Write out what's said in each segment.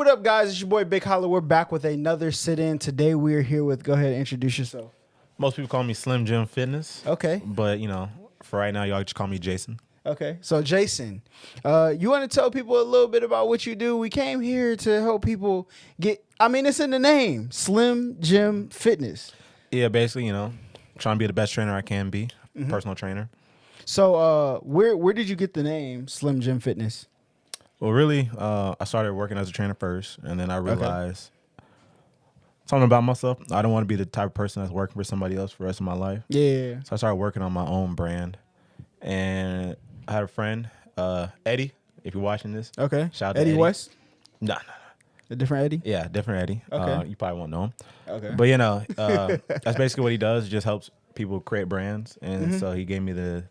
what up, guys? It's your boy Big Holla. We're back with another sit-in. Today we're here with, go ahead and introduce yourself. Most people call me SlimGym Fitness. Okay. But, you know, for right now, y'all just call me Jason. Okay. So, Jason, you want to tell people a little bit about what you do? We came here to help people get, it's in the name, SlimGym Fitness. Yeah, basically, you know, trying to be the best trainer I can be, personal trainer. So, where did you get the name SlimGym Fitness? Well, really, I started working as a trainer first, and then I realized something about myself. I don't want to be the type of person that's working for somebody else for the rest of my life. Yeah. So I started working on my own brand, and I had a friend, Eddie, if you're watching this. Okay. Shout out to Eddie West? No. A different Eddie? Yeah, different Eddie. Okay. You probably won't know him. Okay. But, you know, that's basically what he does. He just helps people create brands. And so he gave me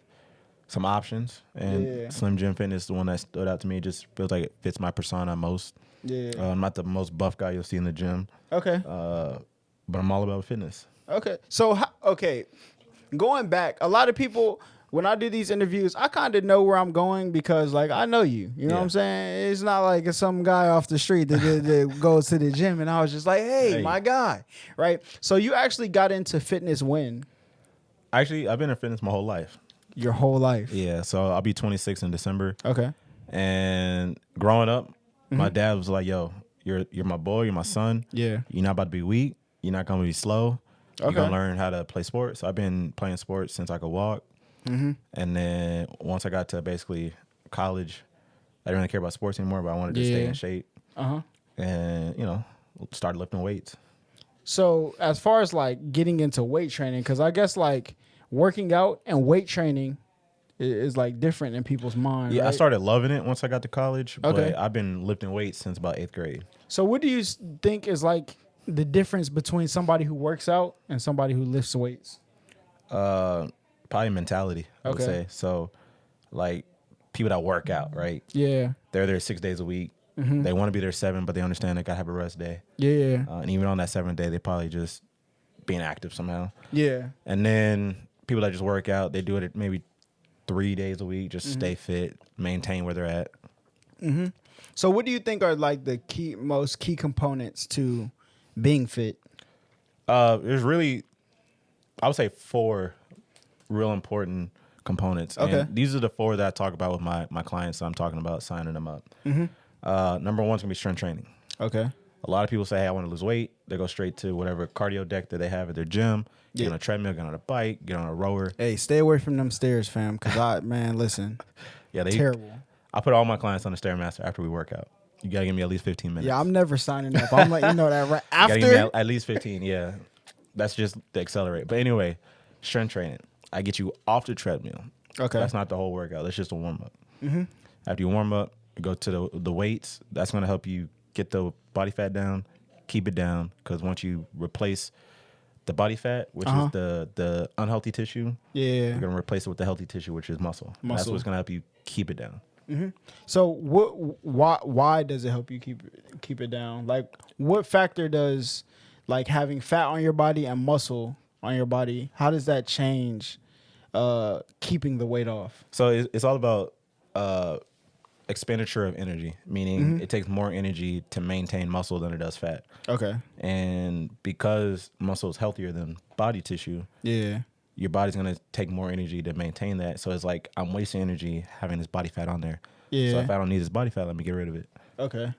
some options. And SlimGym Fitness is the one that stood out to me. It just feels like it fits my persona most. Yeah. I'm not the most buff guy you'll see in the gym. Okay. But I'm all about fitness. Okay. So, going back, a lot of people, when I do these interviews, I kind of know where I'm going because, like, I know you. You know what I'm saying? It's not like it's some guy off the street that goes to the gym, and I was just like, hey, my guy, right? So you actually got into fitness when? Actually, I've been in fitness my whole life. Your whole life? Yeah. So I'll be 26 in December. Okay. And growing up, my dad was like, yo, you're my boy, you're my son. Yeah. You're not about to be weak. You're not going to be slow. You're Okay. going to learn how to play sports. So I've been playing sports since I could walk. And then once I got to basically college, I didn't really care about sports anymore, but I wanted to stay in shape. And, you know, started lifting weights. So as far as like getting into weight training, because I guess like working out and weight training is like different in people's mind. Yeah, right? I started loving it once I got to college, Okay. but I've been lifting weights since about 8th grade. So what do you think is like the difference between somebody who works out and somebody who lifts weights? Probably mentality, I would say. So, like, people that work out, right? Yeah. They're there 6 days a week. They want to be there 7, but they understand they got to have a rest day. Yeah. And even on that 7th day, they probably just being active somehow. Yeah. And then people that just work out, they do it maybe 3 days a week, just stay fit, maintain where they're at. So what do you think are like the most key components to being fit? There's really, I would say 4 real important components. Okay. And these are the 4 that I talk about with my clients. So I'm talking about signing them up. Number 1's gonna be strength training. Okay. A lot of people say, hey, I want to lose weight. They go straight to whatever cardio deck that they have at their gym. Get on a treadmill, get on a bike, get on a rower. Hey, stay away from them stairs, fam. Cause listen. Yeah, terrible. I put all my clients on the Stair Master after we work out. You gotta give me at least 15 minutes. Yeah, I'm never signing up. I'm letting you know that right after. You gotta give me at least 15. Yeah, that's just the accelerate. But anyway, strength training. I get you off the treadmill. Okay. That's not the whole workout. That's just a warm up. After you warm up, you go to the weights. That's gonna help you get the body fat down, keep it down. Because once you replace the body fat, which is the unhealthy tissue, you're gonna replace it with the healthy tissue, which is muscle. That's what's gonna help you keep it down. So why does it help you keep it down? Like, what factor does like having fat on your body and muscle on your body, how does that change keeping the weight off? So it's all about expenditure of energy, meaning it takes more energy to maintain muscle than it does fat. Okay. And because muscle is healthier than body tissue, your body's going to take more energy to maintain that. So it's like I'm wasting energy having this body fat on there. So if I don't need this body fat, let me get rid of it. Okay.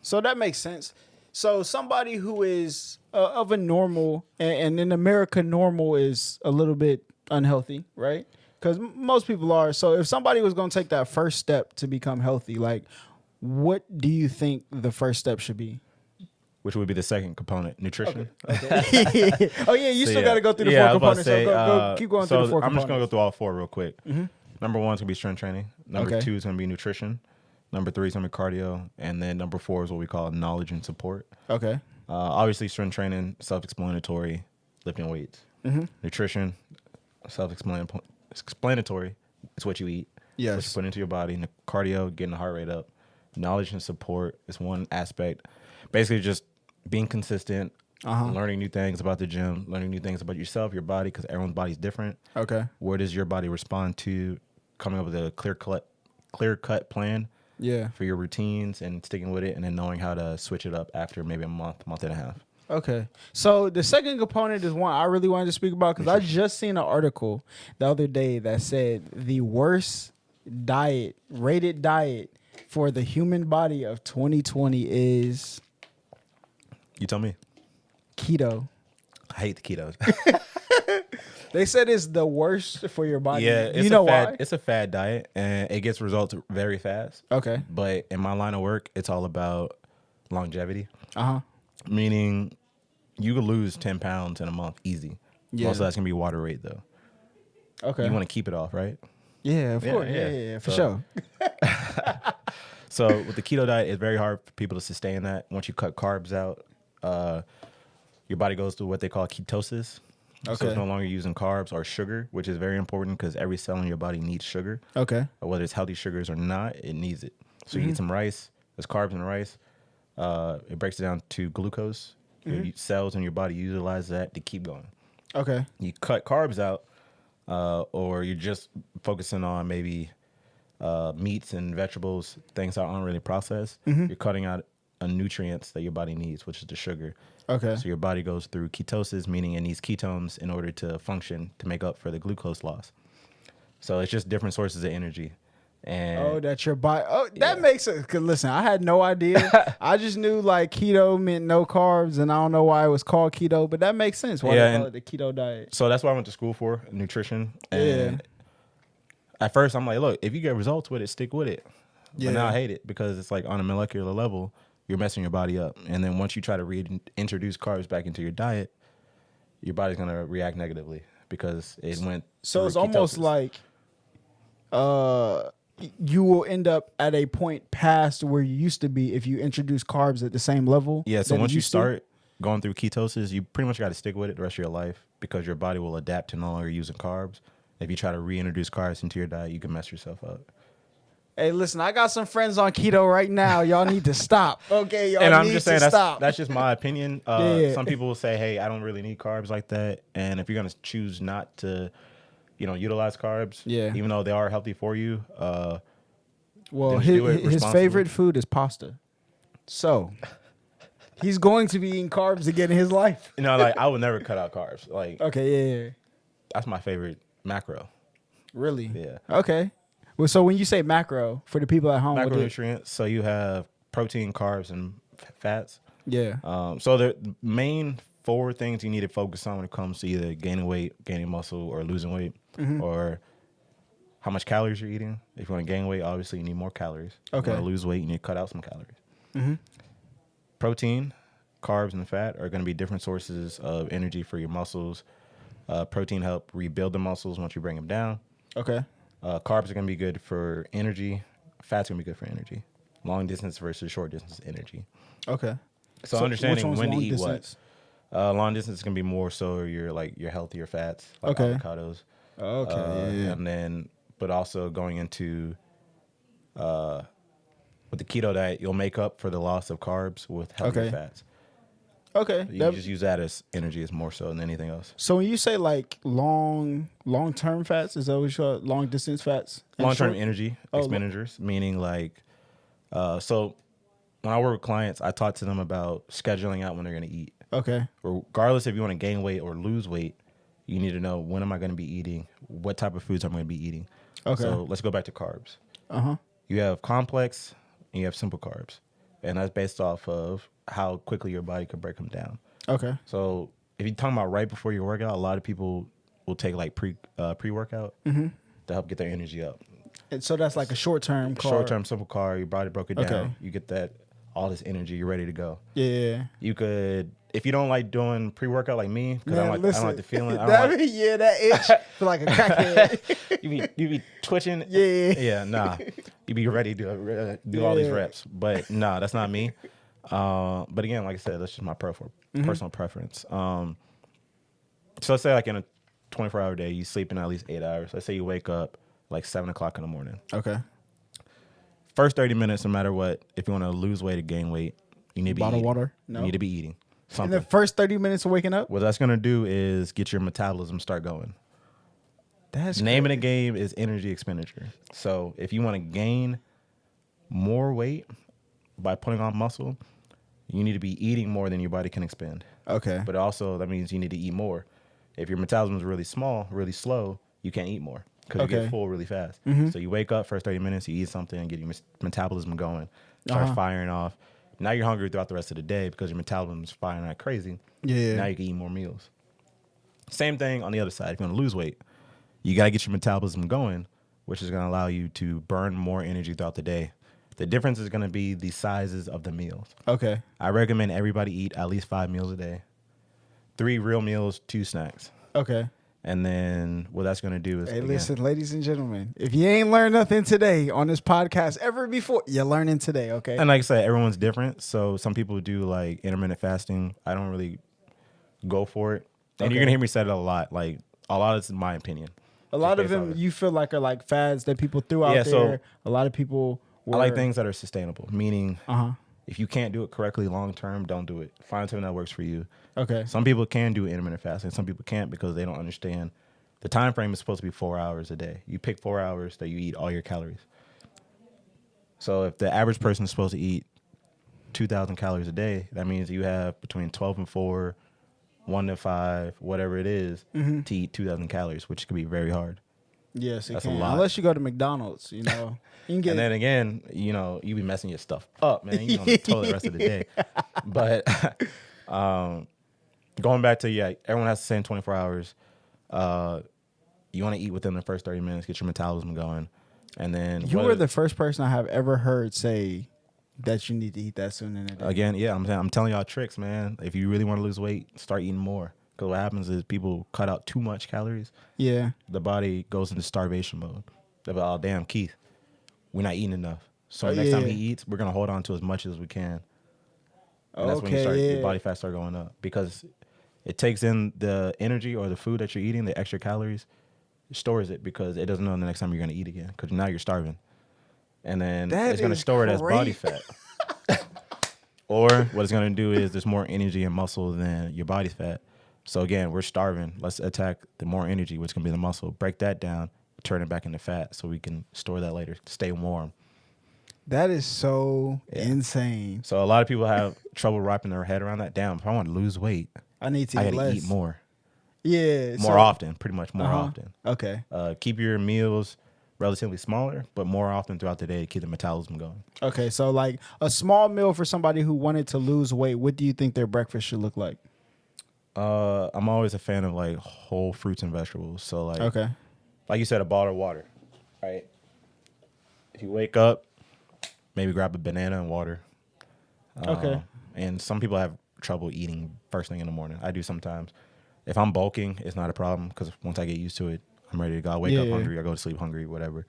So that makes sense. So somebody who is of a normal, and in America, normal is a little bit unhealthy, right? Because most people are. So if somebody was going to take that first step to become healthy, like, what do you think the first step should be? Which would be the second component, nutrition. Okay. Oh, yeah, you still got to go through the 4 components. So keep going through the 4 components. I'm just going to go through all 4 real quick. Number 1's going to be strength training. Number 2 is going to be nutrition. Number 3 is going to be cardio. And then number 4 is what we call knowledge and support. Okay. Obviously, strength training, self-explanatory, lifting weights. Nutrition, self-explanatory. It's what you eat. Yes. What you put into your body. And the cardio, getting the heart rate up. Knowledge and support is one aspect. Basically, just being consistent, learning new things about the gym, learning new things about yourself, your body, because everyone's body is different. Okay. Where does your body respond to? Coming up with a clear cut plan Yeah. for your routines and sticking with it, and then knowing how to switch it up after maybe a month and a half. Okay. So the second component is one I really wanted to speak about because I just seen an article the other day that said the worst rated diet for the human body of 2020 is You tell me. keto. I hate the ketos. They said it's the worst for your body. Yeah, you know why? It's a fad diet, and it gets results very fast. Okay. But in my line of work, it's all about longevity. Uh-huh. Meaning, you could lose 10 pounds in a month easy. Yeah. Most of that's gonna be water weight though. Okay. You want to keep it off, right? Yeah, of course. yeah. Yeah, for So- sure. So with the keto diet, it's very hard for people to sustain that. Once you cut carbs out, your body goes through what they call ketosis. So Okay. it's no longer using carbs or sugar, which is very important because every cell in your body needs sugar. Okay. Whether it's healthy sugars or not, it needs it. So Mm-hmm. you eat some rice. There's carbs in rice. It breaks it down to glucose. Mm-hmm. Your cells in your body utilize that to keep going. Okay. You cut carbs out, or you're just focusing on maybe meats and vegetables, things that aren't really processed. Mm-hmm. You're cutting out nutrients that your body needs, which is the sugar. Okay. So your body goes through ketosis, meaning it needs ketones in order to function to make up for the glucose loss. So it's just different sources of energy. And Oh, that's your body. Oh, that Yeah. makes it. Cause listen, I had no idea. I just knew like keto meant no carbs, and I don't know why it was called keto, but that makes sense. Why Yeah, they call and- it the keto diet? so that's what I went to school for, nutrition. Yeah. And at first I'm like, look, if you get results with it, stick with it. Yeah. But now I hate it because it's like on a molecular level, you're messing your body up. And then once you try to reintroduce carbs back into your diet, your body's going to react negatively because it went So through it's almost ketosis. like, you will end up at a point past where you used to be if you introduce carbs at the same level. Yeah, so that it once you used to? start going through ketosis, you pretty much got to stick with it the rest of your life because your body will adapt to no longer using carbs. If you try to reintroduce carbs into your diet, you can mess yourself up. Hey, listen, I got some friends on keto right now. Y'all need to stop. Okay, y'all And I'm need just to saying stop. that's just my opinion. Yeah. Some people will say, "Hey, I don't really need carbs like that." And if you're gonna choose not to, utilize carbs, Yeah. even though they are healthy for you, Well, Just do it his responsibly. favorite food is pasta. So he's going to be eating carbs again in his life. like I would never cut out carbs. Like Okay, yeah. that's my favorite macro. Really? Yeah. Okay. Well, so when you say macro, for the people at home, what do- Macronutrients. So you have protein, carbs, and fats. yeah. So the main 4 things you need to focus on when it comes to either gaining weight, gaining muscle, or losing weight, Mm-hmm. or how much calories you're eating. If you want to gain weight, obviously you need more calories. If Okay. you want to lose weight, you need to cut out some calories. Mhm. Protein, carbs, and fat are going to be different sources of energy for your muscles. Protein help rebuild the muscles once you bring them down. Okay. Carbs are going to be good for energy. Fat's going to be good for energy. Long distance versus short distance energy. Okay. So, which understanding one's when to long eat distance? what. Long distance is going to be more so your healthier fats, like Okay. avocados. Okay. yeah. And then, but also going into, with the keto diet, you'll make up for the loss of carbs with healthier Okay. fats. Okay. You That- just use that as energy as more so than anything else. so when you say like long term fats, is that what you call it? Long distance fats? And Long term short- energy Oh, expenditures, meaning like, so when I work with clients, I talk to them about scheduling out when they're going to eat. Okay. Regardless if you want to gain weight or lose weight, you need to know when am I going to be eating, what type of foods I'm going to be eating. Okay. So let's go back to carbs. Uh-huh. You have complex and you have simple carbs. And that's based off of how quickly your body can break them down. Okay. So if you're talking about right before your workout, a lot of people will take like pre-workout to help get their energy up. And so that's like a short term carb. Short-term simple carb, your body broke it down. Okay. You get that, all this energy, you're ready to go. Yeah. You could, if you don't like doing pre-workout like me, because I Man, don't like the feeling. I that, don't like, yeah, that itch feel like a crackhead. you be twitching. Yeah. Yeah, nah. You be ready to do all these Yeah. reps. But nah, that's not me. But again, like I said, that's just my personal preference. So let's say like in a 24-hour day, you sleep in at least 8 hours. Let's say you wake up like 7 o'clock in the morning. Okay. First 30 minutes, no matter what, if you want to lose weight or gain weight, you need to be Bottle eating. water? No. You need to be eating In something. the first 30 minutes of waking up? What that's going to do is get your metabolism start going. That's Name of the game is energy expenditure. So if you want to gain more weight by putting on muscle, you need to be eating more than your body can expend. Okay. But also that means you need to eat more. If your metabolism is really small, really slow, you can't eat more because you get full really fast. So you wake up, first 30 minutes, you eat something and get your metabolism going, starts firing off. Now you're hungry throughout the rest of the day because your metabolism is firing like crazy. Yeah. Now you can eat more meals. Same thing on the other side. If you want to lose weight, you got to get your metabolism going, which is going to allow you to burn more energy throughout the day. The difference is going to be the sizes of the meals. Okay. I recommend everybody eat at least 5 meals a day. 3 real meals, 2 snacks. Okay. And then what that's going to do is... Hey, listen, ladies and gentlemen, if you ain't learned nothing today on this podcast ever before, you're learning today, okay? And like I said, everyone's different. So some people do like intermittent fasting. I don't really go for it. And you're going to hear me say it a lot. Like a lot of it's my opinion. A lot of them you feel like are like fads that people threw out there. So a lot of people I like things that are sustainable, meaning if you can't do it correctly long term, don't do it. Find something that works for you. Okay. Some people can do intermittent fasting. Some people can't because they don't understand. The time frame is supposed to be 4 hours a day. You pick 4 hours that you eat all your calories. So if the average person is supposed to eat 2,000 calories a day, that means you have between 12 and 4, 1 to 5, whatever it is, to eat 2,000 calories, which could be very hard. Yes, it That's can. a lot. Unless you go to McDonald's, you know. You can get And then again, you know, you be messing your stuff up, man. You on the toilet the rest of the day. But going back to, everyone has the same 24 hours. You want to eat within the first 30 minutes, get your metabolism going. And then you were the first person I have ever heard say that you need to eat that soon in the day. Again, I'm telling y'all tricks, man. If you really want to lose weight, start eating more. Because what happens is people cut out too much calories. Yeah. The body goes into starvation mode. They're like, oh, damn, Keith, we're not eating enough. So next time he eats, we're going to hold on to as much as we can. And that's when your body fat start going up. Because it takes in the energy or the food that you're eating, the extra calories, it stores it because it doesn't know the next time you're going to eat again. Because now you're starving. And then it's going to store it as body fat. Or what it's going to do is there's more energy and muscle than your body fat. So again, we're starving. Let's attack the more energy, which can be the muscle. Break that down, turn it back into fat so we can store that later, stay warm. That is so insane. So a lot of people have trouble wrapping their head around that. Damn, if I want to lose weight, I need to I got to eat more. Yeah. More often, pretty much more often. Okay. Keep your meals relatively smaller, but more often throughout the day to keep the metabolism going. Okay, so like a small meal for somebody who wanted to lose weight, what do you think their breakfast should look like? I'm always a fan of like whole fruits and vegetables. So like, like you said, a bottle of water, right? If you wake up, maybe grab a banana and water. And some people have trouble eating first thing in the morning. I do sometimes. If I'm bulking, it's not a problem because once I get used to it, I'm ready to go. I wake up hungry. I go to sleep hungry, whatever.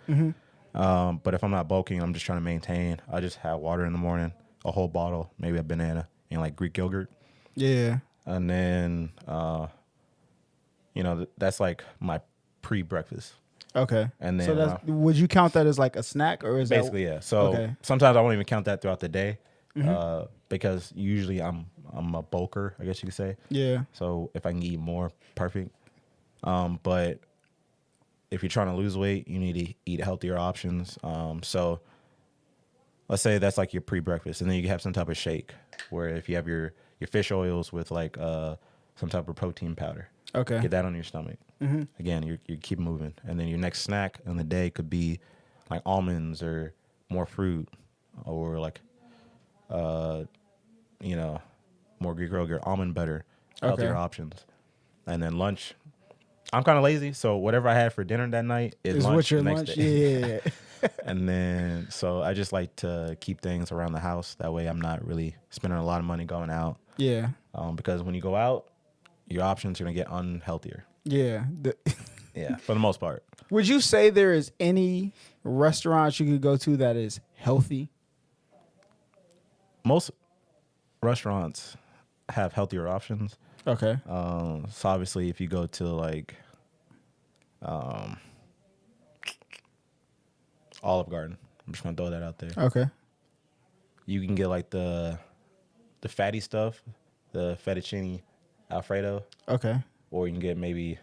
But if I'm not bulking, I'm just trying to maintain. I just have water in the morning, a whole bottle, maybe a banana, and like Greek yogurt. Yeah. And then, that's like my pre-breakfast. Okay. And then, so would you count that as like a snack or is basically, yeah. So sometimes I won't even count that throughout the day because usually I'm a bulker, I guess you could say. Yeah. So if I can eat more, perfect. But if you're trying to lose weight, you need to eat healthier options. So let's say that's like your pre-breakfast, and then you have some type of shake where if you have your fish oils with like some type of protein powder. Okay. Get that on your stomach. Again, you keep moving. And then your next snack in the day could be like almonds or more fruit or like, more Greek yogurt, almond butter, healthier options. And then lunch, I'm kind of lazy, so whatever I had for dinner that night is lunch the next day. Yeah. And then, so I just like to keep things around the house. That way I'm not really spending a lot of money going out. Yeah. Because when you go out, your options are going to get unhealthier. Yeah. Yeah, for the most part. Would you say there is any restaurant you could go to that is healthy? Most restaurants have healthier options. Okay. So obviously if you go to like Olive Garden, I'm just going to throw that out there. Okay. You can get like the fatty stuff, the fettuccine Alfredo. Okay. Or you can get maybe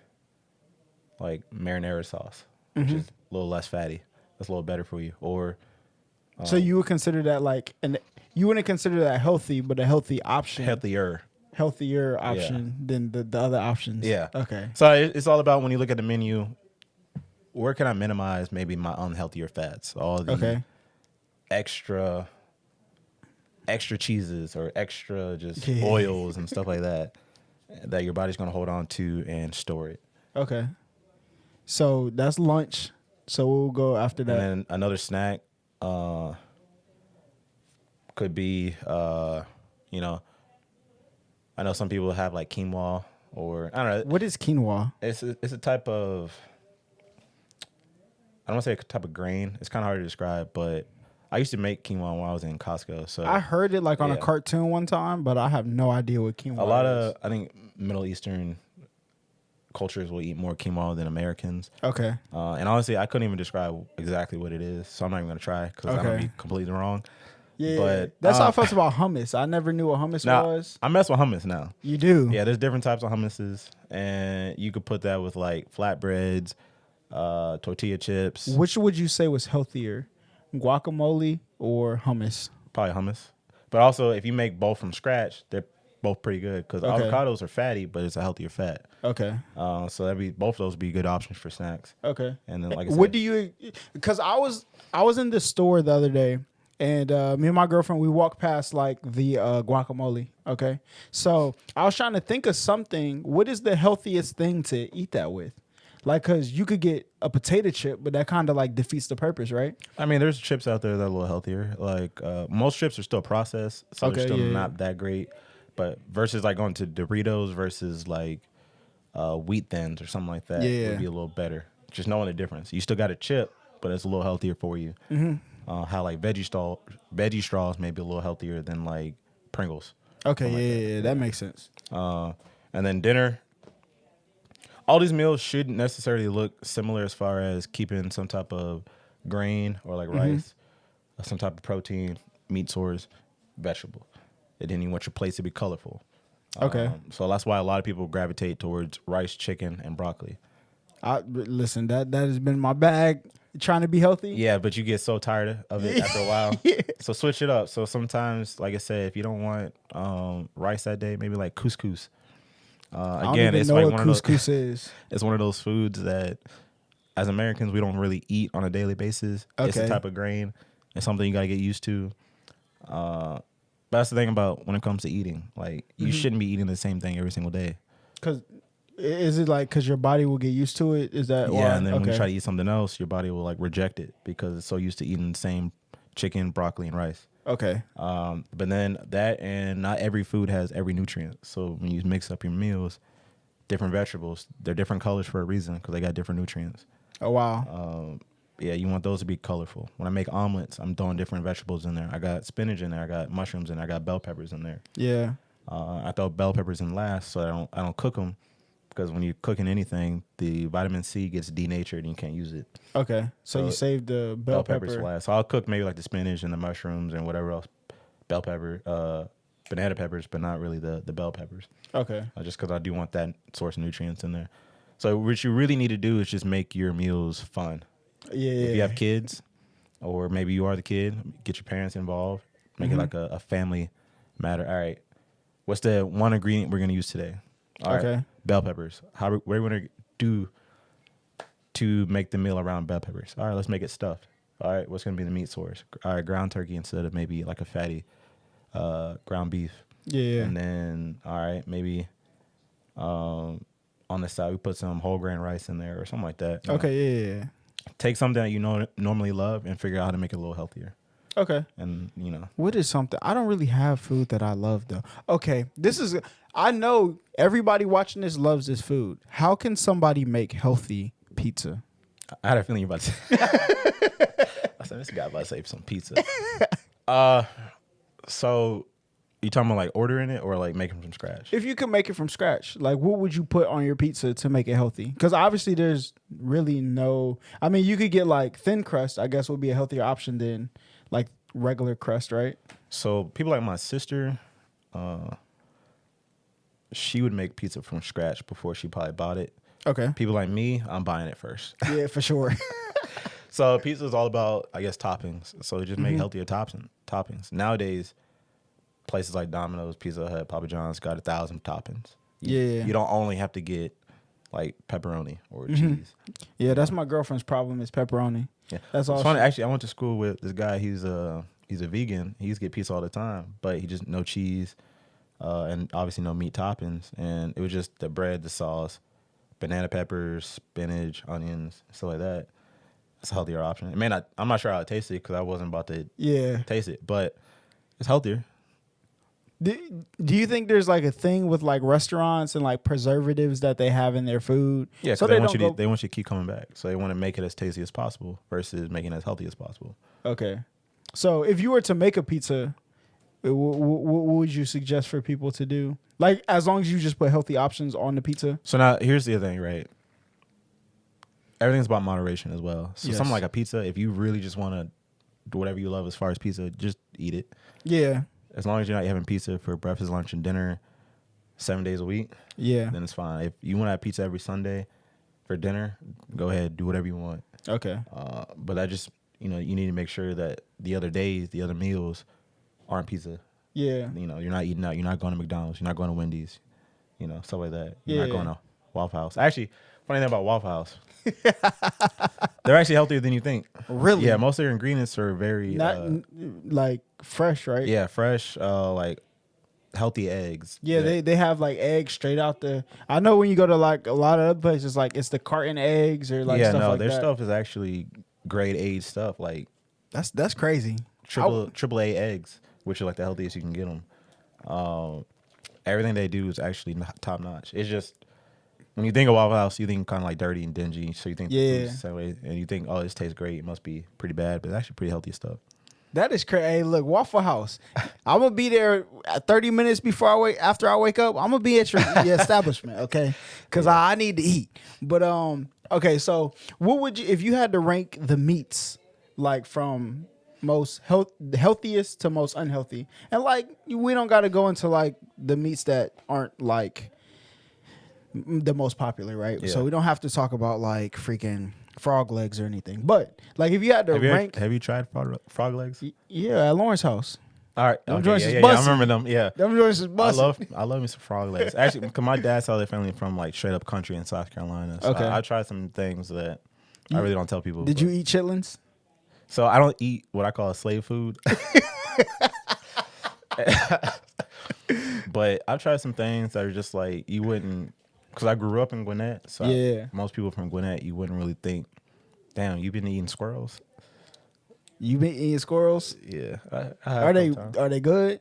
like marinara sauce, which is a little less fatty. That's a little better for you. Or So you would consider that like you wouldn't consider that healthy, but a healthy option, healthier option than the other options. Yeah. Okay. So it's all about when you look at the menu, where can I minimize maybe my unhealthier fats? All the extra cheeses or extra just oils and stuff like that your body's going to hold on to and store it. Okay. So that's lunch. So we'll go after that. And then another snack could be, you know, I know some people have like quinoa or I don't know. What is quinoa? It's a type of, I don't want to say a type of grain. It's kind of hard to describe, but I used to make quinoa when I was in Costco. So I heard it like on a cartoon one time, but I have no idea what quinoa is. A lot of, I think, Middle Eastern cultures will eat more quinoa than Americans. Okay. And honestly, I couldn't even describe exactly what it is, so I'm not even going to try because I'm going to be completely wrong. Yeah, but that's how I felt about hummus. I never knew what hummus was. I mess with hummus now. You do? Yeah, there's different types of hummuses, and you could put that with like flatbreads, tortilla chips. Which would you say was healthier, guacamole or hummus? Probably hummus. But also, if you make both from scratch, they're both pretty good because avocados are fatty, but it's a healthier fat. Okay. So both of those would be good options for snacks. Okay. And then, like I said, what do you? Because I was in the store the other day, and me and my girlfriend, we walked past like the guacamole. Okay. So I was trying to think of something. What is the healthiest thing to eat that with? Like, because you could get a potato chip, but that kind of like defeats the purpose, right? I mean, there's chips out there that are a little healthier. Like most chips are still processed, so they're still not that great. But versus like going to Doritos versus like Wheat Thins or something like that would be a little better. Just knowing the difference. You still got a chip, but it's a little healthier for you. Mm-hmm. How like veggie straws may be a little healthier than like Pringles. Okay, that makes sense. And then dinner. All these meals should necessarily look similar as far as keeping some type of grain or like rice, some type of protein, meat source, vegetable. And then you want your plates to be colorful. Okay. So that's why a lot of people gravitate towards rice, chicken, and broccoli. Listen, that has been my bag, trying to be healthy. Yeah, but you get so tired of it after a while. So switch it up. So sometimes, like I said, if you don't want rice that day, maybe like couscous. Again, it's like one of those. Is. It's one of those foods that, as Americans, we don't really eat on a daily basis. Okay. It's a type of grain. It's something you got to get used to. But that's the thing about when it comes to eating. Like, you shouldn't be eating the same thing every single day. Is it like because your body will get used to it? Is that why? And then when you try to eat something else, your body will like reject it because it's so used to eating the same chicken, broccoli, and rice. Okay. But then that, and not every food has every nutrient. So when you mix up your meals, different vegetables, they're different colors for a reason because they got different nutrients. Oh, wow. Yeah, you want those to be colorful. When I make omelets, I'm throwing different vegetables in there. I got spinach in there. I got mushrooms in there. I got bell peppers in there. Yeah. I throw bell peppers in last so I don't cook them because when you're cooking anything, the vitamin C gets denatured and you can't use it. Okay. So you save the bell peppers for last. So I'll cook maybe like the spinach and the mushrooms and whatever else. Bell pepper, banana peppers, but not really the bell peppers. Okay. Just because I do want that source of nutrients in there. So what you really need to do is just make your meals fun. Yeah. If you have kids, or maybe you are the kid, get your parents involved. Make it like a family matter. All right, what's the one ingredient we're going to use today? All right, bell peppers. What do we want to do to make the meal around bell peppers? All right, let's make it stuffed. All right, what's going to be the meat source? All right, ground turkey instead of maybe like a fatty ground beef. Yeah. And then, all right, maybe on the side, we put some whole grain rice in there or something like that. Okay, yeah. Take something that you normally love and figure out how to make it a little healthier. Okay. And, What is something? I don't really have food that I love, though. Okay. I know everybody watching this loves this food. How can somebody make healthy pizza? I had a feeling you were about to say. I said, this guy about to say some pizza. So you talking about like ordering it or like making from scratch? If you could make it from scratch, like what would you put on your pizza to make it healthy? Because obviously there's really no. I mean, you could get like thin crust. I guess would be a healthier option than like regular crust, right? So people like my sister, she would make pizza from scratch before she probably bought it. Okay. People like me, I'm buying it first. Yeah, for sure. So pizza is all about, I guess, toppings. So just make healthier toppings. Nowadays, places like Domino's, Pizza Hut, Papa John's got 1,000 toppings. You don't only have to get like pepperoni or cheese. Yeah, that's my girlfriend's problem is pepperoni. Yeah, that's all. It's funny. Actually, I went to school with this guy. He's a vegan. He used to get pizza all the time, but he just no cheese, and obviously no meat toppings. And it was just the bread, the sauce, banana peppers, spinach, onions, stuff like that. It's a healthier option. It may not. I'm not sure how it tasted because I wasn't about to taste it, but it's healthier. Do you think there's like a thing with like restaurants and like preservatives that they have in their food? Yeah, so they want you to keep coming back. So they want to make it as tasty as possible versus making it as healthy as possible. Okay. So if you were to make a pizza, what would you suggest for people to do? Like as long as you just put healthy options on the pizza. So now here's the other thing, right? Everything's about moderation as well. So something like a pizza, if you really just want to do whatever you love as far as pizza, just eat it. Yeah. As long as you're not having pizza for breakfast, lunch, and dinner 7 days a week, then it's fine. If you want to have pizza every Sunday for dinner, go ahead, do whatever you want. Okay. But I just, you need to make sure that the other days, the other meals aren't pizza. Yeah. You're not eating out. You're not going to McDonald's. You're not going to Wendy's. Stuff like that. You're not going to Waffle House. Actually, funny thing about Waffle House, they're actually healthier than you think. Really? Yeah, most of their ingredients are very like fresh, right? Yeah, fresh, like healthy eggs. Yeah, they have like eggs straight out the. I know when you go to like a lot of other places, like it's the carton eggs or like stuff like their that. stuff is actually grade A stuff. Like that's crazy. Triple A eggs, which are like the healthiest you can get them. Everything they do is actually top notch. It's just. When you think of Waffle House, you think kind of like dirty and dingy. So you think the food's the same way, and you think, oh, this tastes great. It must be pretty bad, but it's actually pretty healthy stuff. That is crazy. Hey, look, Waffle House. I'm gonna be there at 30 minutes after I wake up. I'm gonna be at your establishment, okay? Because I need to eat. But okay. So what would you, if you had to rank the meats, like from most healthiest to most unhealthy, and like we don't got to go into like the meats that aren't like the most popular, right? Yeah. So we don't have to talk about like freaking frog legs or anything. But like if you had to rank, have you tried frog legs? Yeah, at Lauren's house. All right, them joints is I remember them. Yeah, them joints is busting. I love me some frog legs. Actually, because my dad's side of the family from like straight up country in South Carolina. So okay, I tried some things that I really don't tell people. Did you eat chitlins? So I don't eat what I call slave food. But I tried some things that are just like you wouldn't. Because I grew up in Gwinnett, so most people from Gwinnett, you wouldn't really think, damn, you've been eating squirrels? You been eating squirrels? Yeah. Are they good?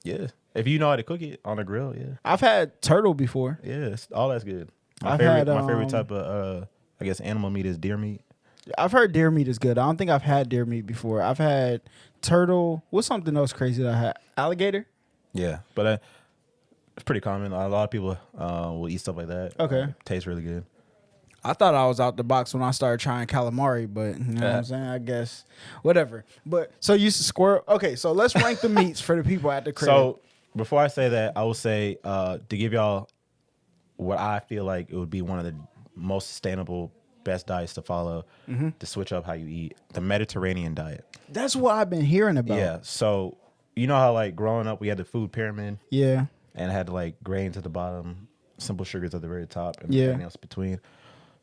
Yeah. If you know how to cook it on a grill, yeah. I've had turtle before. Yeah, all that's good. My favorite type of, I guess, animal meat is deer meat. I've heard deer meat is good. I don't think I've had deer meat before. I've had turtle. What's something else crazy that I had? Alligator? Yeah, but it's pretty common. A lot of people will eat stuff like that. Okay. Tastes really good. I thought I was out the box when I started trying calamari, but you know what I'm saying? I guess whatever. But so you squirrel. Okay, so let's rank the meats for the people at the crib. So before I say that, I will say to give y'all what I feel like it would be one of the most sustainable, best diets to follow to switch up how you eat, the Mediterranean diet. That's what I've been hearing about. Yeah. So you know how like growing up we had the food pyramid. Yeah. And it had like grains at the bottom, simple sugars at the very top, and everything else between.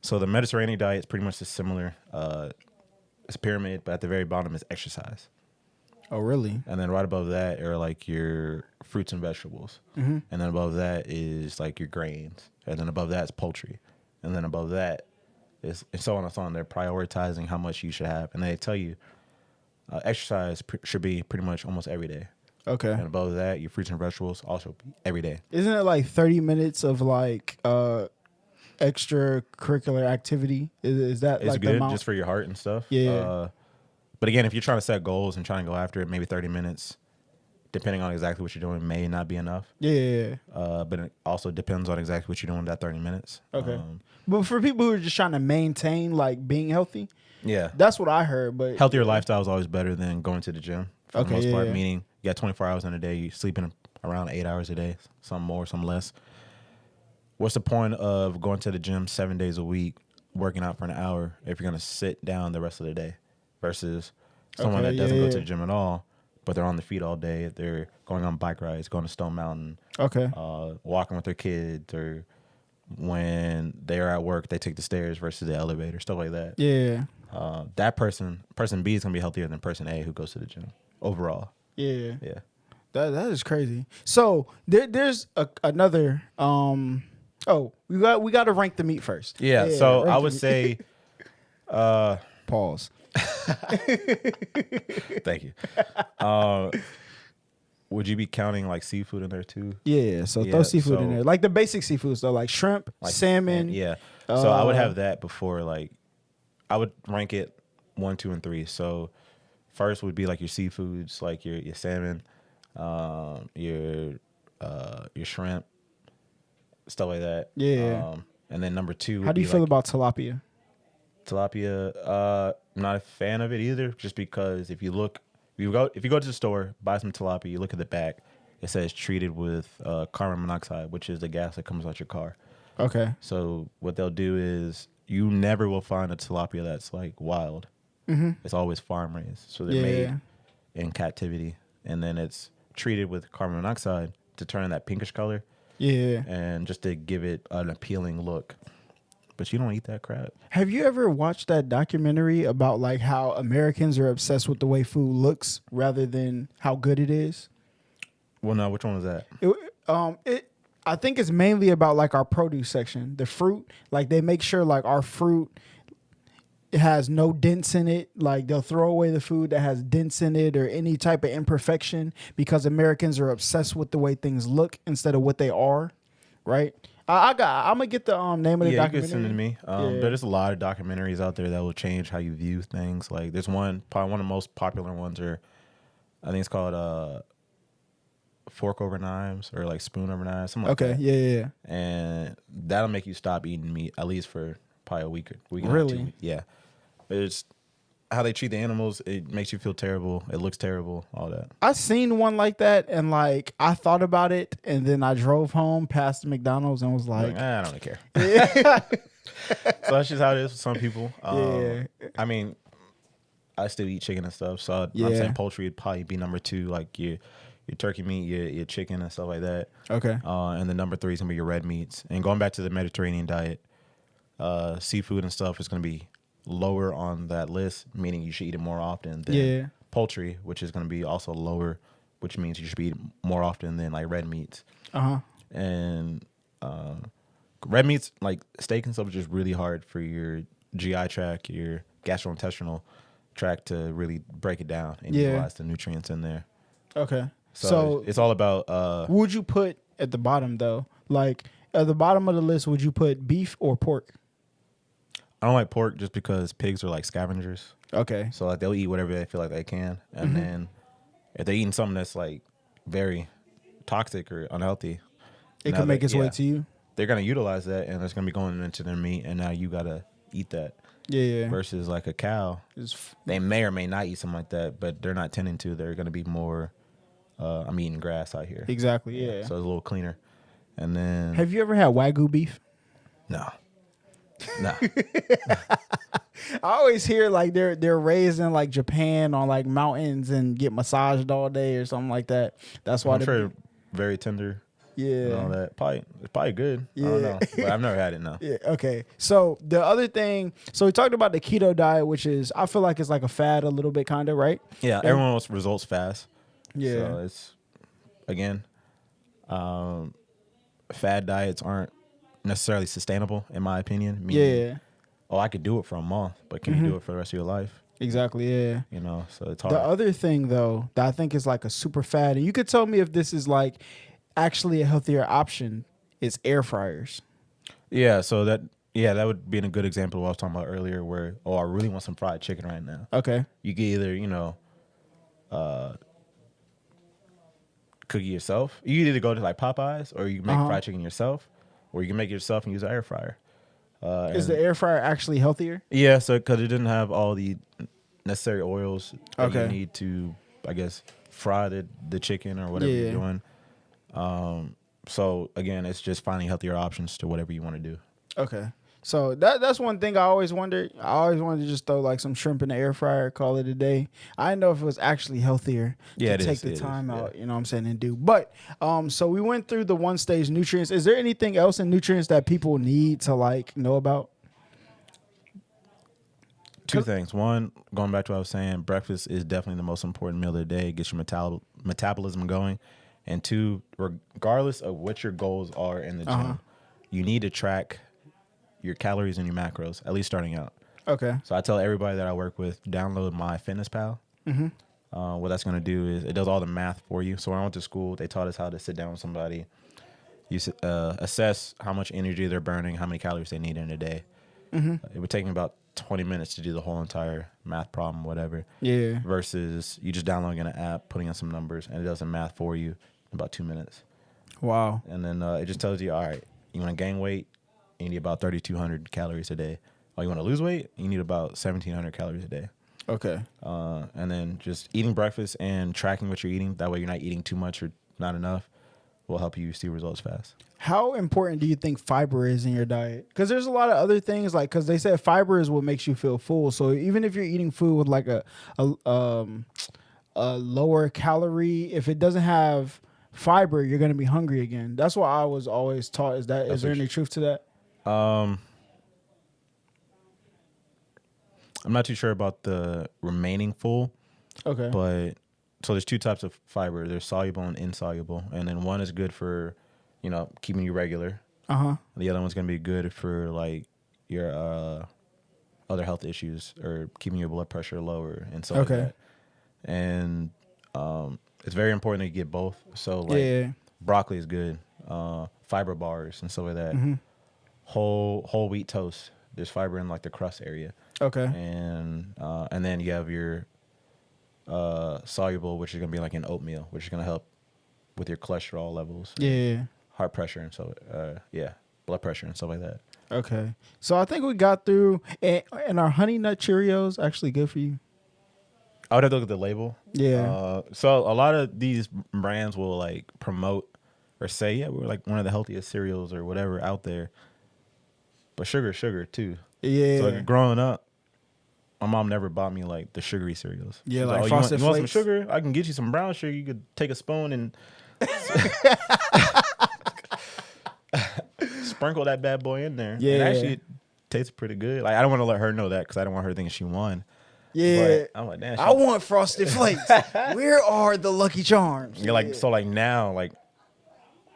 So the Mediterranean diet is pretty much just similar. It's a pyramid, but at the very bottom is exercise. Oh, really? And then right above that are like your fruits and vegetables. And then above that is like your grains. And then above that is poultry. And then above that is and so on and so on. They're prioritizing how much you should have. And they tell you exercise should be pretty much almost every day. Okay. And above that, your fruits and vegetables also every day. Isn't it like 30 minutes of like extracurricular activity? Is that it's like good the amount? just for your heart and stuff? Yeah. But again, if you're trying to set goals and trying to go after it, maybe 30 minutes, depending on exactly what you're doing, may not be enough. Yeah. But it also depends on exactly what you're doing in that 30 minutes. Okay. But for people who are just trying to maintain like being healthy, that's what I heard. But healthier lifestyle is always better than going to the gym for the most part. Meaning you got 24 hours in a day, you're sleeping around 8 hours a day, some more, some less. What's the point of going to the gym 7 days a week, working out for an hour if you're gonna sit down the rest of the day, versus someone Okay, that doesn't yeah, go to yeah. the gym at all, but they're on the feet all day. They're going on bike rides, going to Stone Mountain, Okay. walking with their kids, or when they're at work, they take the stairs versus the elevator, stuff like that. Yeah. That person B is gonna be healthier than person A who goes to the gym overall. Yeah. Yeah. That is crazy. So there's another. Oh, we got to rank the meat first. Yeah. So rank I the would meat. say, Pause. thank you. Would you be counting like seafood in there too? Yeah. So Yeah, throw seafood in so- there, like the basic seafood, so like shrimp, Like salmon. Yeah. So I would uh, have that before, like, I would rank it 1, 2, and 3. So first would be like your seafoods, like your salmon, your shrimp, stuff like that. Yeah. And then number 2 would How do you be feel like about tilapia? tilapia. I'm not a fan of it either, just because if you go to the store, buy some tilapia, you look at the back, it says treated with carbon monoxide, which is the gas that comes out your car. Okay. So what they'll do is you never will find a tilapia that's like wild. Mm-hmm. It's always farm raised. So they're Yeah. made in captivity, and then it's treated with carbon monoxide to turn that pinkish color Yeah. and just to give it an appealing look. But you don't eat that crap. Have you ever watched that documentary about like how Americans are obsessed with the way food looks rather than how good it is? Well, no, which one was that? I think it's mainly about like our produce section, the fruit. Like they make sure like our fruit has no dents in it. Like they'll throw away the food that has dents in it or any type of imperfection because Americans are obsessed with the way things look instead of what they are. Right. I'm gonna get the name of the Yeah, you documentary. could send it to me. Yeah. There's a lot of documentaries out there that will change how you view things. Like there's probably one of the most popular ones I think it's called Fork Over Knives or like Spoon Over Knives, something like Okay. that. Yeah. And that'll make you stop eating meat at least for probably a week and a half, 2 Really? weeks. Yeah. It's how they treat the animals. It makes you feel terrible. It looks terrible. All that. I seen one like that and like I thought about it and then I drove home past McDonald's and was like, I don't care. yeah. So that's just how it is with some people. Yeah. I mean, I still eat chicken and stuff. So Yeah. I'm saying poultry would probably be number 2, like your turkey meat, your chicken and stuff like that. Okay. And the number 3 is gonna be your red meats. And going back to the Mediterranean diet, seafood and stuff is gonna be lower on that list, meaning you should eat it more often than poultry, which is gonna be also lower, which means you should be eating more often than like red meats. Uh-huh. And red meats, like steak and stuff, is just really hard for your GI tract, your gastrointestinal tract to really break it down and utilize the nutrients in there. Okay. So it's all about. What would you put at the bottom though? Like at the bottom of the list, would you put beef or pork? I don't like pork just because pigs are like scavengers. Okay. So like they'll eat whatever they feel like they can, and then if they're eating something that's like very toxic or unhealthy, It now could make they- its way to you. They're gonna utilize that, and it's gonna be going into their meat, and now you gotta eat that. Yeah. Versus like a cow, they may or may not eat something like that, but they're not tending to. They're gonna be more. I'm eating grass out here. Exactly. Yeah. So it's a little cleaner. And then Have you ever had Wagyu beef? no. I always hear like they're raised in like Japan on like mountains and get massaged all day or something like that. That's why I'm sure very tender. And all yeah. that. It's probably good. I don't Yeah. know. But I've never had it, no. Yeah. Okay. So the other thing, so we talked about the keto diet, which is I feel like it's like a fad a little bit, kind of, right? Yeah, everyone wants results fast. Yeah. So it's, again, fad diets aren't necessarily sustainable, in my opinion. Meaning, Yeah. oh, I could do it for a month, but can you do it for the rest of your life? Exactly. Yeah. You know, so it's hard. The other thing though that I think is like a super fad, and you could tell me if this is like actually a healthier option, is air fryers. Yeah, so that would be a good example of what I was talking about earlier where, I really want some fried chicken right now. Okay. You can either, cook it yourself. You can either go to like Popeyes or you can make fried chicken yourself, or you can make it yourself and use an air fryer. Is the air fryer actually healthier? Yeah, so because it didn't have all the necessary oils that you Okay. need to, I guess, fry the chicken or whatever you're doing. So again, it's just finding healthier options to whatever you want to do. Okay. So that's one thing I always wondered. I always wanted to just throw like some shrimp in the air fryer, call it a day. I didn't know if it was actually healthier Yeah, to it take is, the it time is, out, you know what I'm saying, and do. But so we went through the one stage nutrients. Is there anything else in nutrients that people need to like know about? Two things. One, going back to what I was saying, breakfast is definitely the most important meal of the day. It gets your metabolism going. And two, regardless of what your goals are in the gym, you need to track your calories and your macros, at least starting out. Okay. So I tell everybody that I work with, download my Fitness Pal. What that's going to do is it does all the math for you. So when I went to school, they taught us how to sit down with somebody. You assess how much energy they're burning, how many calories they need in a day. It would take me about 20 minutes to do the whole entire math problem, whatever. Yeah. Versus you just downloading an app, putting in some numbers, and it does the math for you in about 2 minutes. Wow. And then it just tells you, all right, you want to gain weight, you need about 3,200 calories a day. Oh, you want to lose weight, you need about 1,700 calories a day. Okay. And then just eating breakfast and tracking what you're eating. That way you're not eating too much or not enough will help you see results fast. How important do you think fiber is in your diet? Because there's a lot of other things, like, because they said fiber is what makes you feel full. So even if you're eating food with like a lower calorie, if it doesn't have fiber, you're gonna be hungry again. That's what I was always taught. Is there any truth to that? I'm not too sure about the remaining full. Okay. But so there's two types of fiber. There's soluble and insoluble. And then one is good for, keeping you regular. The other one's going to be good for like your other health issues or keeping your blood pressure lower and stuff like that. And it's very important that you get both. So like broccoli is good. Fiber bars and stuff like that. Whole wheat toast. There's fiber in like the crust area. Okay. And then you have your soluble, which is gonna be like an oatmeal, which is gonna help with your cholesterol levels. Yeah. Heart pressure and so blood pressure and stuff like that. Okay. So I think we got through, and our honey nut Cheerios actually good for you. I would have to look at the label. Yeah. So a lot of these brands will like promote or say, yeah, we're like one of the healthiest cereals or whatever out there. But sugar too. Yeah. So like, growing up, my mom never bought me like the sugary cereals. Yeah, She's like oh, Frosted you want some Flakes? sugar? I can get you some brown sugar. You could take a spoon and sprinkle that bad boy in there. Yeah. And actually, it tastes pretty good. Like I don't want to let her know that because I don't want her thinking she won. Yeah. But I'm like, damn. I want Frosted Flakes. Where are the Lucky Charms? You're like so like now like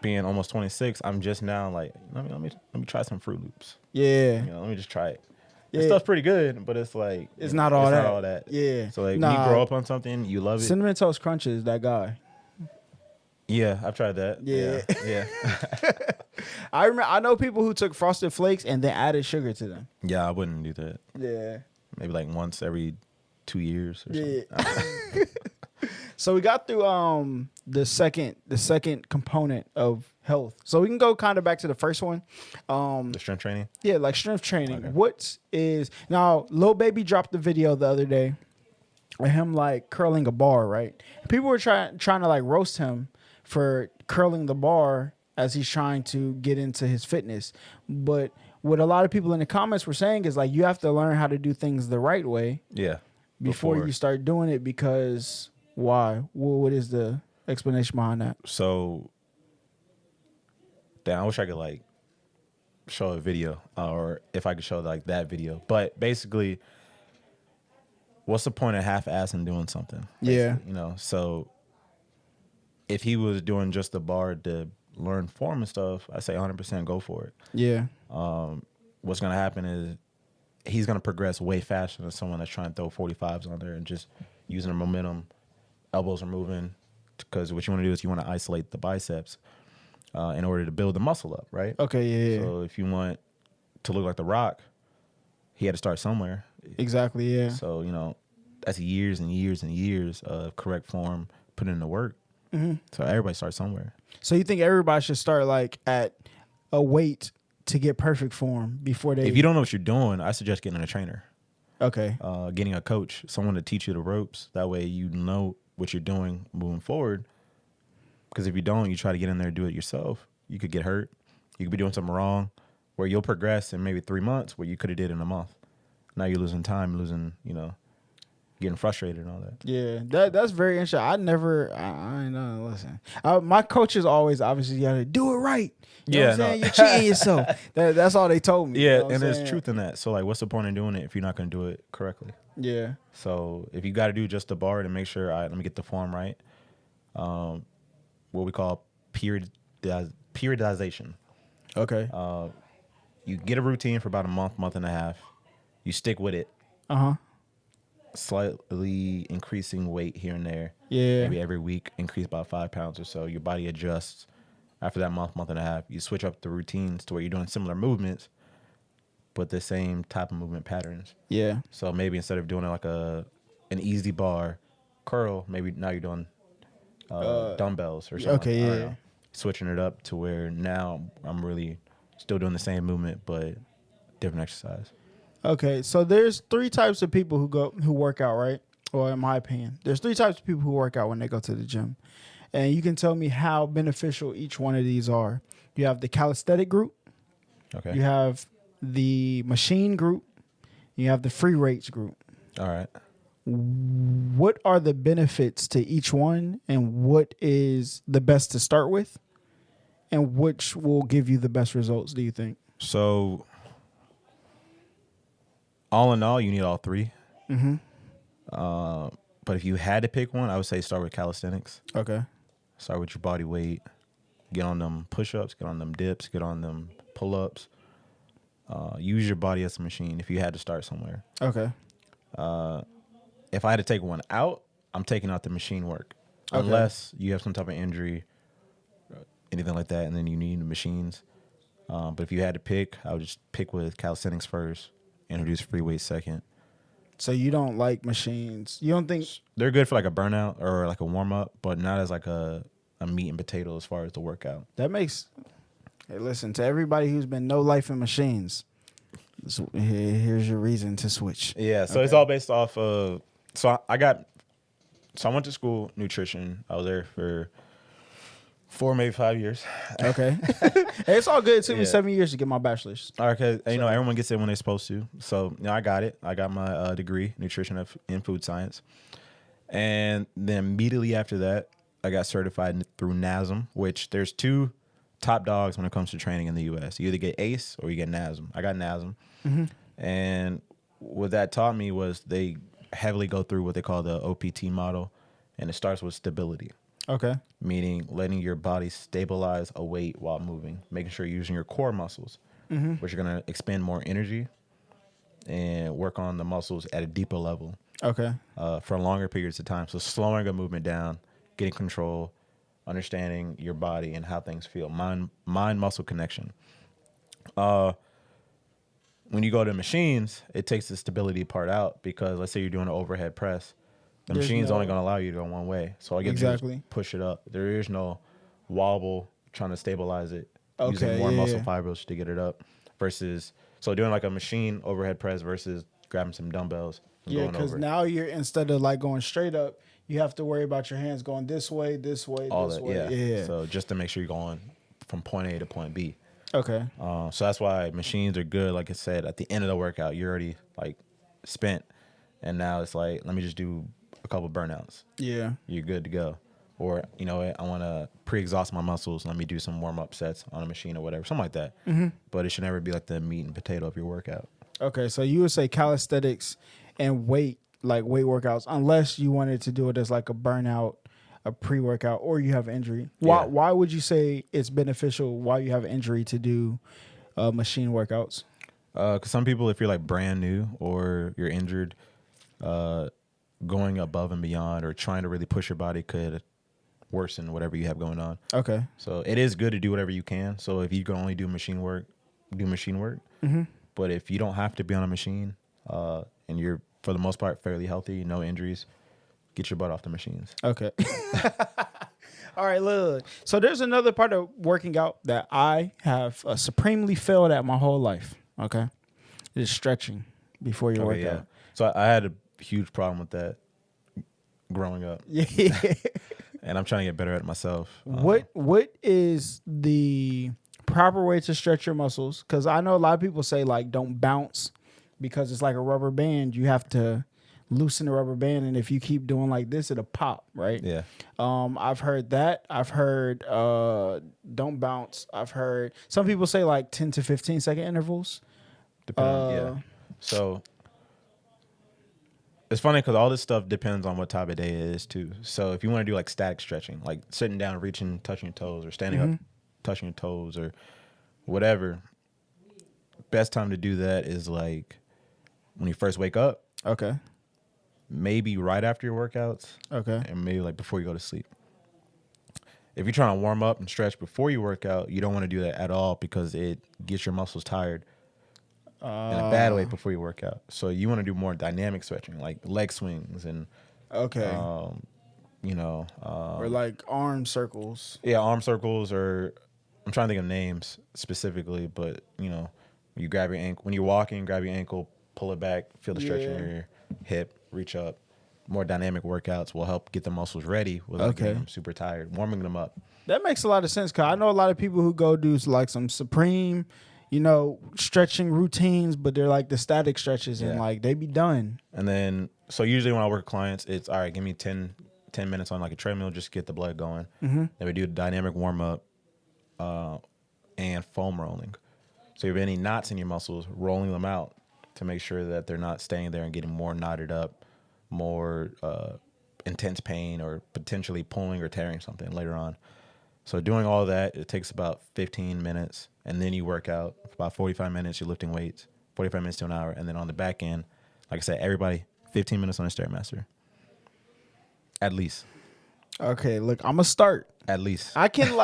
being almost 26, I'm just now like let me try some Fruit Loops. Yeah. Let me just try it. Yeah. This stuff's pretty good, but it's like It's not all that. Not all that. Yeah. So like when you grow up on something, you love it. Cinnamon Toast Crunch is that guy. Yeah, I've tried that. Yeah. I know people who took Frosted Flakes and then added sugar to them. Yeah, I wouldn't do that. Yeah. Maybe like once every 2 years or something. Yeah. So we got through the second component of health. So we can go kind of back to the first one. The strength training? Yeah, like strength training. Okay. What is now Lil Baby dropped the video the other day of him like curling a bar, right? People were trying to like roast him for curling the bar as he's trying to get into his fitness. But what a lot of people in the comments were saying is like you have to learn how to do things the right way. Yeah. Before you start doing it, because why? What is the explanation behind that? So, damn, I wish I could like show a video, or if I could show like that video. But basically, what's the point of half-assing doing something? Yeah. So if he was doing just the bar to learn form and stuff, I say 100% go for it. Yeah. What's gonna happen is he's gonna progress way faster than someone that's trying to throw 45s on there and just using the momentum. Elbows are moving because what you want to do is you want to isolate the biceps in order to build the muscle up, right? Okay, yeah. So if you want to look like The Rock, he had to start somewhere. Exactly, yeah. So, that's years and years and years of correct form, putting in the work. Mm-hmm. So everybody starts somewhere. So you think everybody should start like at a weight to get perfect form before they... If you don't know what you're doing, I suggest getting a trainer. Okay. Getting a coach, someone to teach you the ropes. That way you know what you're doing moving forward. Because if you don't, you try to get in there and do it yourself, you could get hurt. You could be doing something wrong. where you'll progress in maybe 3 months where you could have did in a month. Now you're losing time, getting frustrated and all that. Yeah, that's very interesting. I ain't know. Listen, my coaches always obviously got to do it right. You know what I'm saying? You're cheating yourself. That's all they told me. Yeah, you know and there's saying? truth in that. So like, what's the point in doing it if you're not going to do it correctly? Yeah. So if you got to do just the bar to make sure, all right, let me get the form right. What we call periodization. Okay. You get a routine for about a month and a half. You stick with it. Slightly increasing weight here and there. Yeah. Maybe every week, increase about 5 pounds or so. Your body adjusts. After that month and a half, you switch up the routines to where you're doing similar movements, but the same type of movement patterns. Yeah. So maybe instead of doing it like an easy bar curl, maybe now you're doing dumbbells or something. Okay, I don't yeah. know. Switching it up to where now I'm really still doing the same movement, but different exercise. Okay, so there's 3 types of people who work out, right? Well, in my opinion, there's 3 types of people who work out when they go to the gym, and you can tell me how beneficial each one of these are. You have the calisthenic group, Okay. you have the machine group, you have the free weights group. All right. What are the benefits to each one, and what is the best to start with, and which will give you the best results, do you think? So, all in all, you need all 3. But if you had to pick one, I would say start with calisthenics. Okay. Start with your body weight. Get on them push-ups. Get on them dips. Get on them pull-ups. Use your body as a machine if you had to start somewhere. Okay. If I had to take one out, I'm taking out the machine work. Okay. Unless you have some type of injury, anything like that, and then you need the machines. But if you had to pick, I would just pick with calisthenics first, introduce free weight second. So you don't like machines? You don't think They're good for like a burnout or like a warm-up, but not as like a meat and potato as far as the workout. that makes? Hey, listen, to everybody who's been no life in machines, here's your reason to switch. Yeah, so it's all based off of. So I went to school nutrition. I was there for 4, maybe 5 years. Okay. Hey, it's all good. It took me Yeah. 7 years to get my bachelor's. Okay, everyone gets it when they're supposed to. So I got it. I got my degree, nutrition in food science, and then immediately after that, I got certified through NASM, which there's 2 top dogs when it comes to training in the U.S. You either get ACE or you get NASM. I got NASM, and what that taught me was they heavily go through what they call the OPT model, and it starts with stability. Okay. Meaning letting your body stabilize a weight while moving, making sure you're using your core muscles, which are going to expend more energy and work on the muscles at a deeper level Okay. for longer periods of time. So slowing a movement down, getting control, understanding your body and how things feel, mind-muscle connection. When you go to machines, it takes the stability part out because let's say you're doing an overhead press. The There's machine's no- only going to allow you to go one way. So all you have to do Exactly. is push it up. There is no wobble trying to stabilize it using Okay, more yeah, muscle yeah. fibers to get it up versus so doing like a machine overhead press versus grabbing some dumbbells and Yeah, going because over it. now you're, instead of like going straight up, you have to worry about your hands going this way, All this that, way. yeah. Yeah. So just to make sure you're going from point A to point B. Okay. So that's why machines are good. Like I said, at the end of the workout, you're already like spent, and now it's like let me just do a couple burnouts. Yeah. You're good to go. Or you know, I want to pre-exhaust my muscles. Let me do some warm-up sets on a machine or whatever, something like that. But it should never be like the meat and potato of your workout. Okay. So you would say calisthenics and weight workouts, unless you wanted to do it as like a burnout, a pre-workout, or you have an injury. Yeah. Why would you say it's beneficial while you have an injury to do machine workouts? Because some people, if you're like brand new or you're injured, going above and beyond or trying to really push your body could worsen whatever you have going on. Okay. So it is good to do whatever you can. So if you can only do machine work, do machine work. But if you don't have to be on a machine and you're, for the most part, fairly healthy, no injuries, get your butt off the machines. Okay. All right, look. So there's another part of working out that I have supremely failed at my whole life. Okay. It is stretching before your Okay, workout. So I had a huge problem with that growing up. Yeah. And I'm trying to get better at it myself. What is the proper way to stretch your muscles, because I know a lot of people say like don't bounce because it's like a rubber band. You have to loosen the rubber band, and if you keep doing like this, it'll pop, right? Yeah. I've heard that. I've heard don't bounce. I've heard some people say like 10 to 15 second intervals. Depending on, yeah. So it's funny because all this stuff depends on what type of day it is too. So if you want to do like static stretching, like sitting down, reaching, touching your toes, or standing up, touching your toes, or whatever, best time to do that is like when you first wake up. Okay. Maybe right after your workouts. Okay. And maybe like before you go to sleep. If you're trying to warm up and stretch before you work out, you don't want to do that at all because it gets your muscles tired in a bad way before you work out. So you want to do more dynamic stretching, like leg swings and okay, or like arm circles. Yeah, arm circles, or I'm trying to think of names specifically, but you grab your ankle when you're walking, grab your ankle, pull it back, feel the stretch in your hip, reach up. More dynamic workouts will help get the muscles ready without getting them super tired, warming them up. That makes a lot of sense, because I know a lot of people who go do like some supreme, stretching routines, but they're like the static stretches and like they be done. And then, so usually when I work with clients, it's all right, give me 10 minutes on like a treadmill, just get the blood going. Then we do dynamic warm up and foam rolling. So if you have any knots in your muscles, rolling them out to make sure that they're not staying there and getting more knotted up, more intense pain, or potentially pulling or tearing something later on. So doing all that, it takes about 15 minutes, and then you work out for about 45 minutes. You're lifting weights, 45 minutes to an hour, and then on the back end, like I said, everybody 15 minutes on a Stair Master, at least. Okay, look, I'm gonna start. At least I can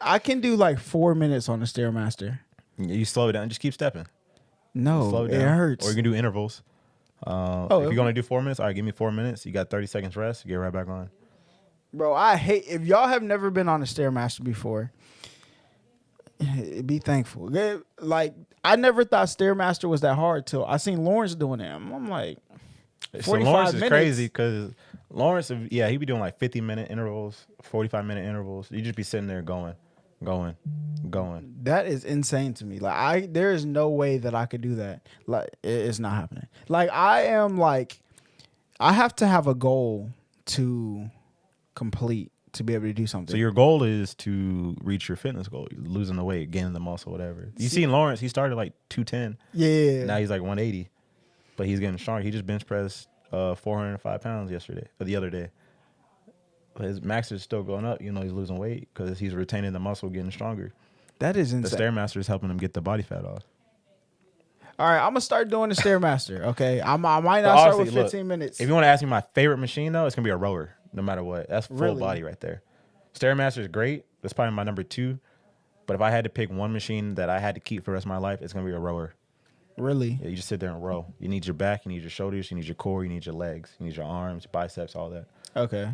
I can do like 4 minutes on the Stair Master. You slow it down, just keep stepping. No, slow it down. It hurts. Or you can do intervals. If you're gonna do 4 minutes, all right, give me 4 minutes. You got 30 seconds rest. Get right back on. Bro, I hate if y'all have never been on a Stairmaster before. Be thankful. Like I never thought Stairmaster was that hard till I seen Lawrence doing it. I'm like, 45 so Lawrence is minutes. crazy because Lawrence, he be doing like 50-minute intervals, 45-minute intervals. You just be sitting there going. That is insane to me. Like there is no way that I could do that. Like it's not happening. Like I have to have a goal to complete to be able to do something. So your goal is to reach your fitness goal, losing the weight, gaining the muscle, whatever. You seen Lawrence, he started like 210. Yeah. Now he's like 180, but he's getting stronger. He just bench pressed 405 pounds the other day. His max is still going up. He's losing weight because he's retaining the muscle, getting stronger. That is insane. The Stair Master is helping him get the body fat off. All right, I'm gonna start doing the Stair Master. Okay, I might not start with 15 minutes. If you want to ask me my favorite machine though, it's gonna be a rower, no matter what. That's full body right there. Stair Master is great. That's probably my number 2. But if I had to pick one machine that I had to keep for the rest of my life, it's gonna be a rower. Really? Yeah, you just sit there and row. You need your back, you need your shoulders, you need your core, you need your legs, you need your arms, biceps, all that. Okay.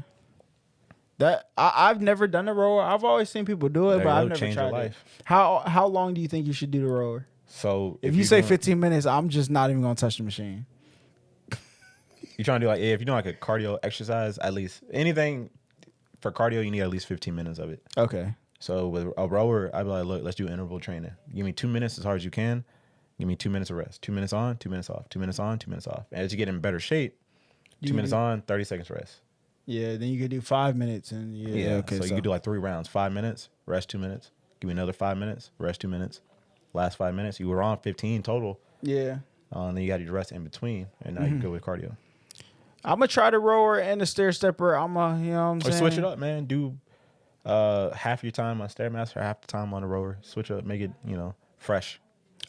That I've never done a rower. I've always seen people do it, but I've never tried it. How long do you think you should do the rower? So if you say 15 minutes, I'm just not even gonna touch the machine. You're trying to do like if you're doing like a cardio exercise, at least anything for cardio, you need at least 15 minutes of it. Okay. So with a rower, I'd be like, look, let's do interval training. Give me 2 minutes as hard as you can. Give me 2 minutes of rest. 2 minutes on, 2 minutes off. 2 minutes on, 2 minutes off. And as you get in better shape, 2 minutes on, 30 seconds rest. Yeah, then you could do 5 minutes and okay. So you could do like 3 rounds, 5 minutes, rest 2 minutes. Give me another 5 minutes, rest 2 minutes. Last 5 minutes, you were on 15 total. Yeah. And then you got your rest in between, and now you go with cardio. I'm gonna try the rower and the stair stepper. I'm gonna, what I'm saying? Switch it up, man. Do half your time on Stair Master, half the time on the rower. Switch up, make it fresh.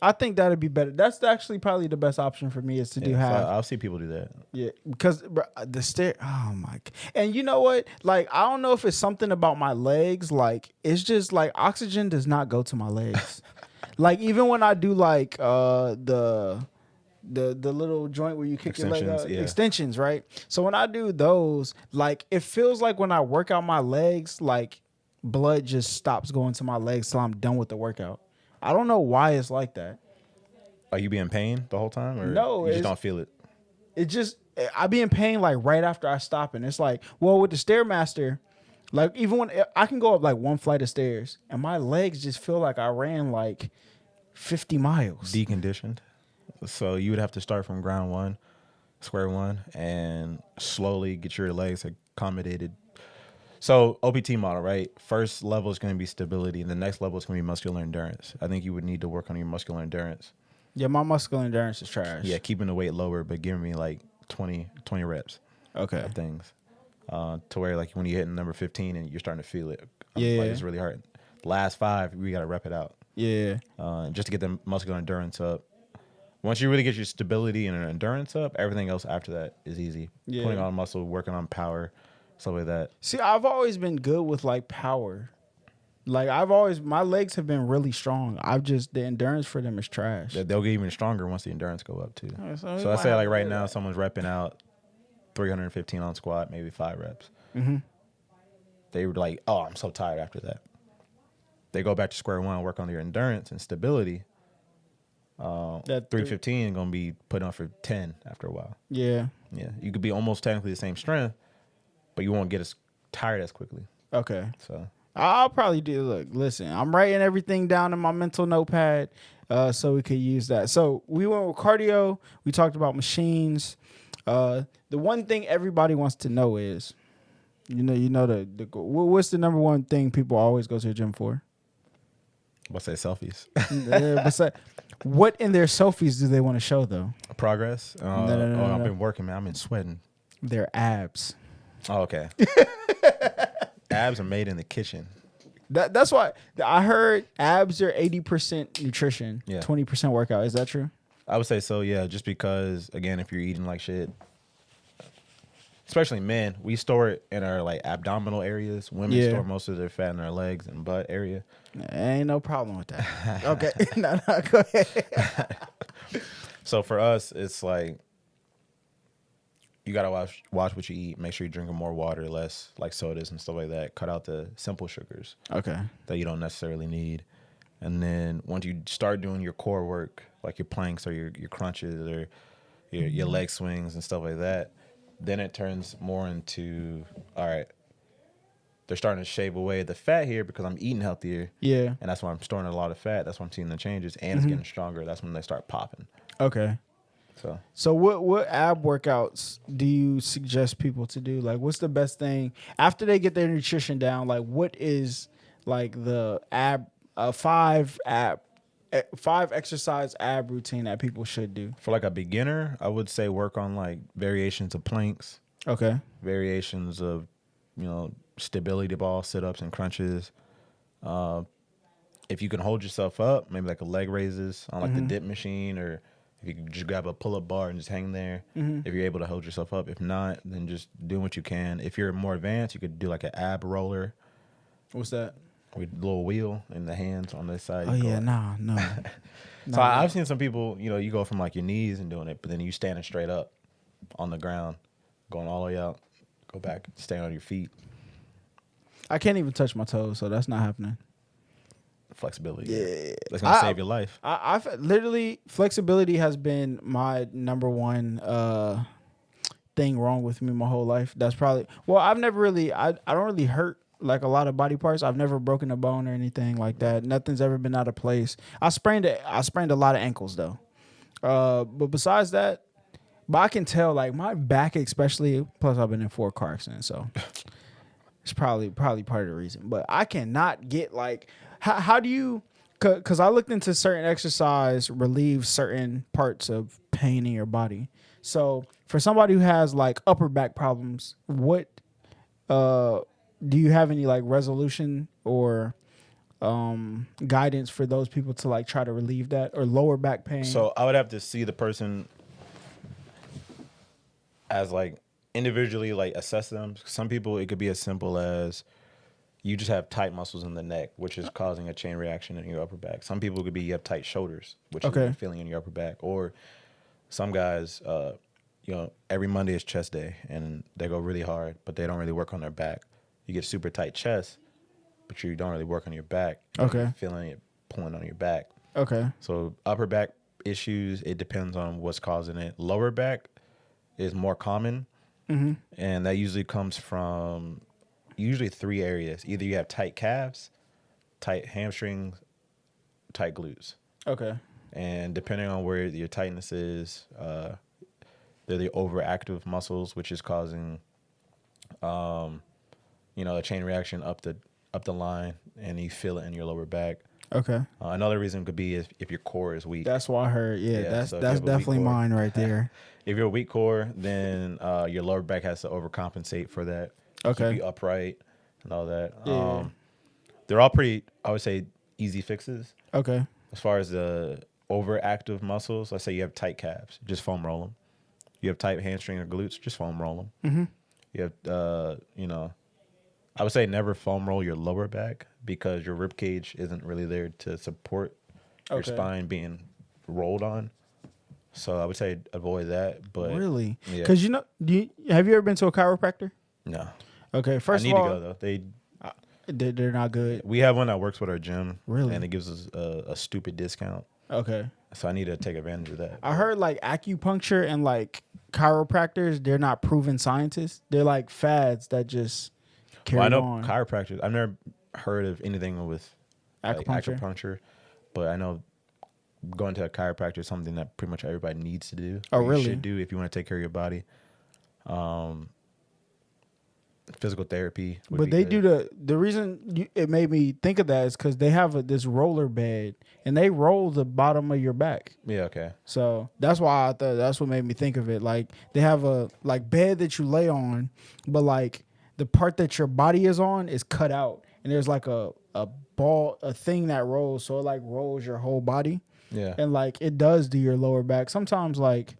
I think that'd be better. That's actually probably the best option for me is to do half. So I'll see people do that. Yeah, because the stair. Oh my! And you know what? Like I don't know if it's something about my legs. Like it's just like oxygen does not go to my legs. Like even when I do like the little joint where you kick your leg up, extensions, right? So when I do those, like it feels like when I work out my legs, like blood just stops going to my legs till I'm done with the workout. I don't know why it's like that. Are you be in pain the whole time, or no? You just don't feel it. It just I be in pain like right after I stop, and it's like, well, with the Stair Master, Like even when I can go up like one flight of stairs and my legs just feel like I ran like 50 miles. Deconditioned. So you would have to start from ground one, square one, and slowly get your legs accommodated. So OPT model, right? First level is going to be stability, and the next level is going to be muscular endurance. I think you would need to work on your muscular endurance. Yeah, my muscular endurance is trash. Yeah, keeping the weight lower, but giving me like 20 reps Okay. of things. To where like when you hit number 15 and you're starting to feel it. Yeah. Like it's really hard. Last 5, we got to rep it out. Yeah. Just to get the muscular endurance up. Once you really get your stability and endurance up, everything else after that is easy. Yeah. Putting on muscle, working on power, stuff like that. See, I've always been good with like power. Like my legs have been really strong. The endurance for them is trash. They'll get even stronger once the endurance go up too. Right, So we I might say have like to right do now, that. someone's repping out 315 on squat, maybe 5 reps. Mm-hmm. They were like, oh, I'm so tired after that. They go back to square one, work on their endurance and stability. That 315 going to be put on for 10 after a while. Yeah. Yeah, you could be almost technically the same strength, but you won't get as tired as quickly. Okay. So I'll probably do. Look, listen, I'm writing everything down in my mental notepad, so we could use that. So we went with cardio. We talked about machines. The one thing everybody wants to know is, what's the number one thing people always go to the gym for? what's that, selfies? What in their selfies do they want to show though? Progress? No. I've been working, man. I've been sweating. Their abs. Oh, okay. Abs are made in the kitchen. That's why I heard abs are 80% nutrition, Yeah. 20% workout. Is that true? I would say so, yeah. Just because, again, if you're eating like shit, especially men, we store it in our like abdominal areas. Women Yeah. store most of their fat in their legs and butt area. Ain't no problem with that. Okay. no, go ahead. So for us, it's like you gotta watch what you eat. Make sure you're drinking more water, less like sodas and stuff like that. Cut out the simple sugars Okay. that you don't necessarily need. And then once you start doing your core work, like your planks or your crunches or your leg swings and stuff like that, then it turns more into, all right, they're starting to shave away the fat here because I'm eating healthier. Yeah. And that's why I'm storing a lot of fat. That's why I'm seeing the changes. And it's getting stronger. That's when they start popping. Okay. So what ab workouts do you suggest people to do? Like, what's the best thing after they get their nutrition down? Like, what is like the five exercise ab routine that people should do? For like a beginner, I would say work on like variations of planks, Okay. variations of, stability ball, sit-ups and crunches. If you can hold yourself up, maybe like a leg raises on like the dip machine, or if you can just grab a pull-up bar and just hang there. If you're able to hold yourself up. If not, then just do what you can. If you're more advanced, you could do like an ab roller What's that? with a little wheel in the hands on this side. Oh You go yeah, like- no. So I've seen some people, you go from like your knees and doing it, but then you standing straight up on the ground, going all the way out, go back, stand on your feet. I can't even touch my toes, so that's not happening. Flexibility. Yeah. That's going to save your life. I've literally flexibility has been my number one thing wrong with me my whole life. That's probably I've never really I don't really hurt like a lot of body parts. I've never broken a bone or anything like that. Nothing's ever been out of place. I sprained a lot of ankles though. But besides that, I can tell like my back especially, plus I've been in 4 car accidents, so it's probably part of the reason. But I cannot get like how do you, because I looked into certain exercise relieves certain parts of pain in your body. So for somebody who has like upper back problems, what do you have any like resolution or guidance for those people to like try to relieve that, or lower back pain? So I would have to see the person as like individually, like assess them. Some people, it could be as simple as you just have tight muscles in the neck, which is causing a chain reaction in your upper back. Some people could be you have tight shoulders, which is a feeling in your upper back. Or some guys, every Monday is chest day and they go really hard, but they don't really work on their back. You get super tight chest, but you don't really work on your back. You're feeling it pulling on your back. Okay. So upper back issues, it depends on what's causing it. Lower back is more common, and that usually comes from usually 3 areas. Either you have tight calves, tight hamstrings, tight glutes. Okay. And depending on where your tightness is, they're the overactive muscles, which is causing, a chain reaction up the line, and you feel it in your lower back. Okay. Another reason could be if your core is weak. That's what I heard. Yeah, Yeah, so if you that's have a weak definitely core- mine right there. If you're a weak core, then your lower back has to overcompensate for that. Okay. Keep you upright and all that. Yeah. They're all pretty, I would say, easy fixes. Okay. As far as the overactive muscles, let's say you have tight calves, just foam roll them. You have tight hamstring or glutes, just foam roll them. Mm-hmm. You have, I would say never foam roll your lower back because your rib cage isn't really there to support your Okay. spine being rolled on. So I would say avoid that. But Really? yeah. Because have you ever been to a chiropractor? No, Okay. First I need of all, to go though. they're not good. We have one that works with our gym, Really? and it gives us a stupid discount. Okay. So I need to take advantage of that. I heard like acupuncture and like chiropractors, they're not proven scientists. They're like fads that just carry Well, I know on. chiropractors. I've never heard of anything with like, Acupuncture? acupuncture, but I know going to a chiropractor is something that pretty much everybody needs to do. Oh, or really? You should do if you want to take care of your body. Physical therapy. But they do the reason it made me think of that is because they have this roller bed and they roll the bottom of your back. Yeah. Okay. So that's why I thought that's what made me think of it. Like they have a like bed that you lay on, but like the part that your body is on is cut out, and there's like a thing that rolls, so it like rolls your whole body, Yeah. and like it does do your lower back. Sometimes like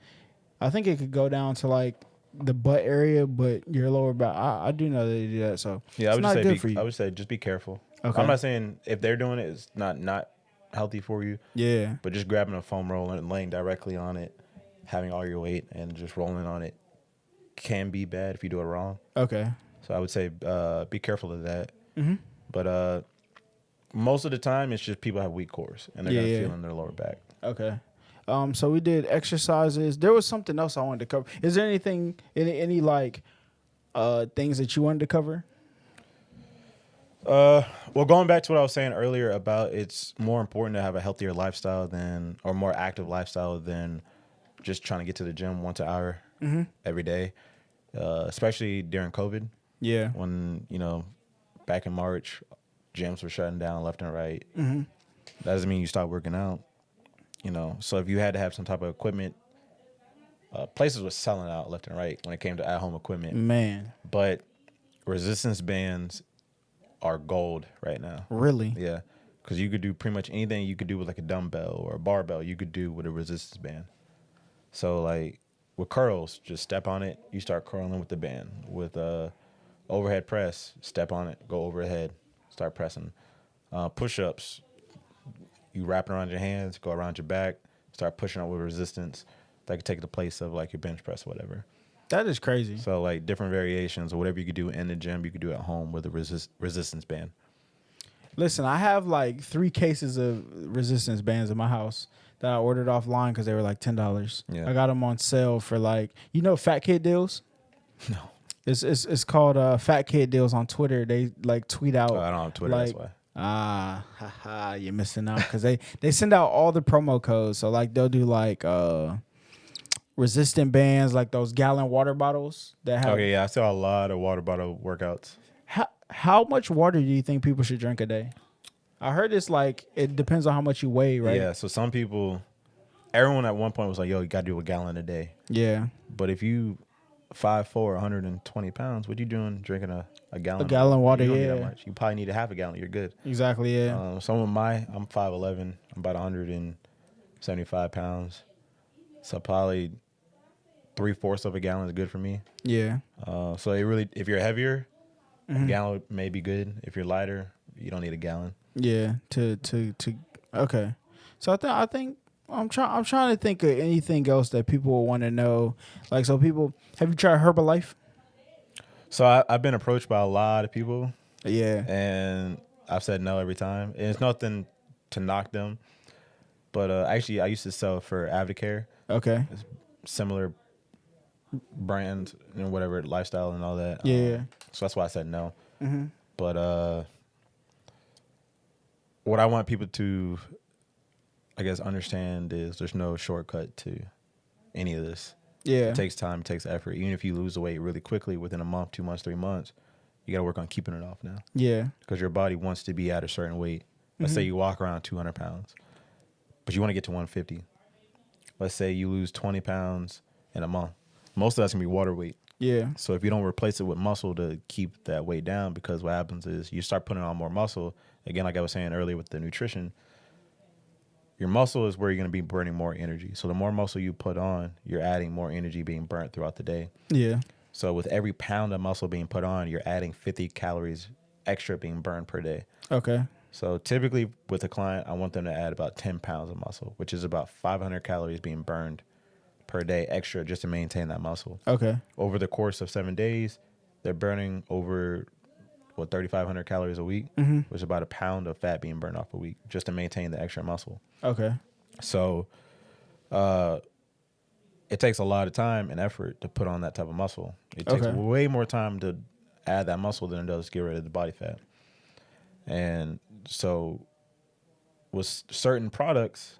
I think it could go down to like the butt area, but your lower back. I do know they do that. So Yeah. I it's would not just good for say you. I would say just be careful. Okay. I'm not saying if they're doing it, it's not healthy for you. Yeah. But just grabbing a foam roller and laying directly on it, having all your weight and just rolling on it can be bad if you do it wrong. Okay. So I would say be careful of that. Mm-hmm. But most of the time, it's just people have weak cores and they're Yeah, gonna yeah. feel in their lower back. Okay. So we did exercises. There was something else I wanted to cover. Is there anything, any like things that you wanted to cover? Well, going back to what I was saying earlier about it's more important to have a healthier lifestyle or more active lifestyle than just trying to get to the gym once an hour every day, especially during COVID. Yeah. When, back in March, gyms were shutting down left and right. Mm-hmm. That doesn't mean you stop working out, So if you had to have some type of equipment, places were selling out left and right when it came to at-home equipment. Man. But resistance bands are gold right now. Really? Yeah, because you could do pretty much anything you could do with like a dumbbell or a barbell. You could do with a resistance band. So like with curls, just step on it. You start curling with the band. With overhead press, step on it, go overhead, start pressing. Push-ups, you wrap it around your hands, go around your back, start pushing up with resistance. That could take the place of like your bench press or whatever. That is crazy. So like different variations or whatever you could do in the gym, you could do at home with a resistance band. Listen, I have like 3 cases of resistance bands in my house that I ordered offline because they were like $10. Yeah. I got them on sale for like, Fat Kid Deals? No. It's called Fat Kid Deals on Twitter. They like tweet out. Oh, I don't have Twitter, like, that's why. You're missing out because they send out all the promo codes. So like they'll do like resistant bands, like those gallon water bottles that have. Okay, yeah, I saw a lot of water bottle workouts. How much water do you think people should drink a day? I heard it's like it depends on how much you weigh, right? Yeah, so some people, everyone at one point was like, yo, you got to do a gallon a day. Yeah. But if you 5'4", 120 pounds, what you doing drinking a gallon? A gallon of water, you don't need yeah. that much. You probably need a half a gallon. You're good. Exactly, yeah. I'm 5'11". I'm about 175 pounds. So probably 3/4 of a gallon is good for me. Yeah. So it really, if you're heavier, a gallon may be good. If you're lighter, you don't need a gallon. Yeah. Okay. So I think I'm trying to think of anything else that people will want to know. Like, so people, have you tried Herbalife? So I've been approached by a lot of people, Yeah. and I've said no every time. And it's nothing to knock them, but actually I used to sell for Avocare, Okay. similar brand and whatever lifestyle and all that. Yeah. So that's why I said no. But what I want people to, I guess, understand is there's no shortcut to any of this. Yeah. It takes time, it takes effort. Even if you lose the weight really quickly within a month, 2 months, 3 months, you got to work on keeping it off now. Yeah. Because your body wants to be at a certain weight. Let's say you walk around 200 pounds, but you want to get to 150. Let's say you lose 20 pounds in a month. Most of that's going to be water weight. Yeah. So if you don't replace it with muscle to keep that weight down, because what happens is you start putting on more muscle. Again, like I was saying earlier with the nutrition, your muscle is where you're going to be burning more energy. So the more muscle you put on, you're adding more energy being burnt throughout the day. Yeah. So with every pound of muscle being put on, you're adding 50 calories extra being burned per day. Okay. So typically with a client, I want them to add about 10 pounds of muscle, which is about 500 calories being burned per day extra just to maintain that muscle. Okay. Over the course of 7 days, they're burning over 3,500 calories a week, which is about a pound of fat being burned off a week just to maintain the extra muscle. Okay. So it takes a lot of time and effort to put on that type of muscle. It takes way more time to add that muscle than it does to get rid of the body fat. And so with certain products,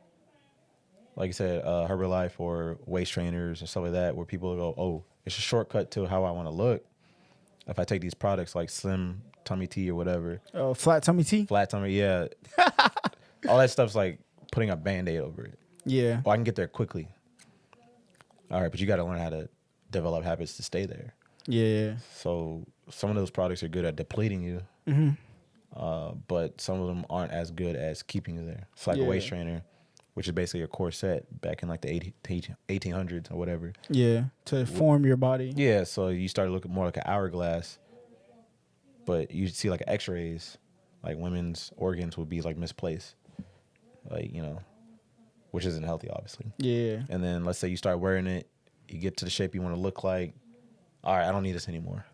like you said, Herbalife or waist trainers and stuff like that, where people go, oh, it's a shortcut to how I want to look. If I take these products like Slim Tummy Tea or whatever. Oh, flat tummy tea? Flat tummy, yeah. All that stuff's like putting a Band-Aid over it. Yeah. Oh, I can get there quickly. All right, but you got to learn how to develop habits to stay there. Yeah. So some of those products are good at depleting you, but some of them aren't as good as keeping you there. It's like a waist trainer, which is basically a corset back in like the 1800s or whatever. Yeah, to form your body. Yeah, so you start looking more like an hourglass, but you see like x-rays, like women's organs would be like misplaced, like, you know, which isn't healthy, obviously. Yeah. And then let's say you start wearing it, you get to the shape you want to look like. All right, I don't need this anymore.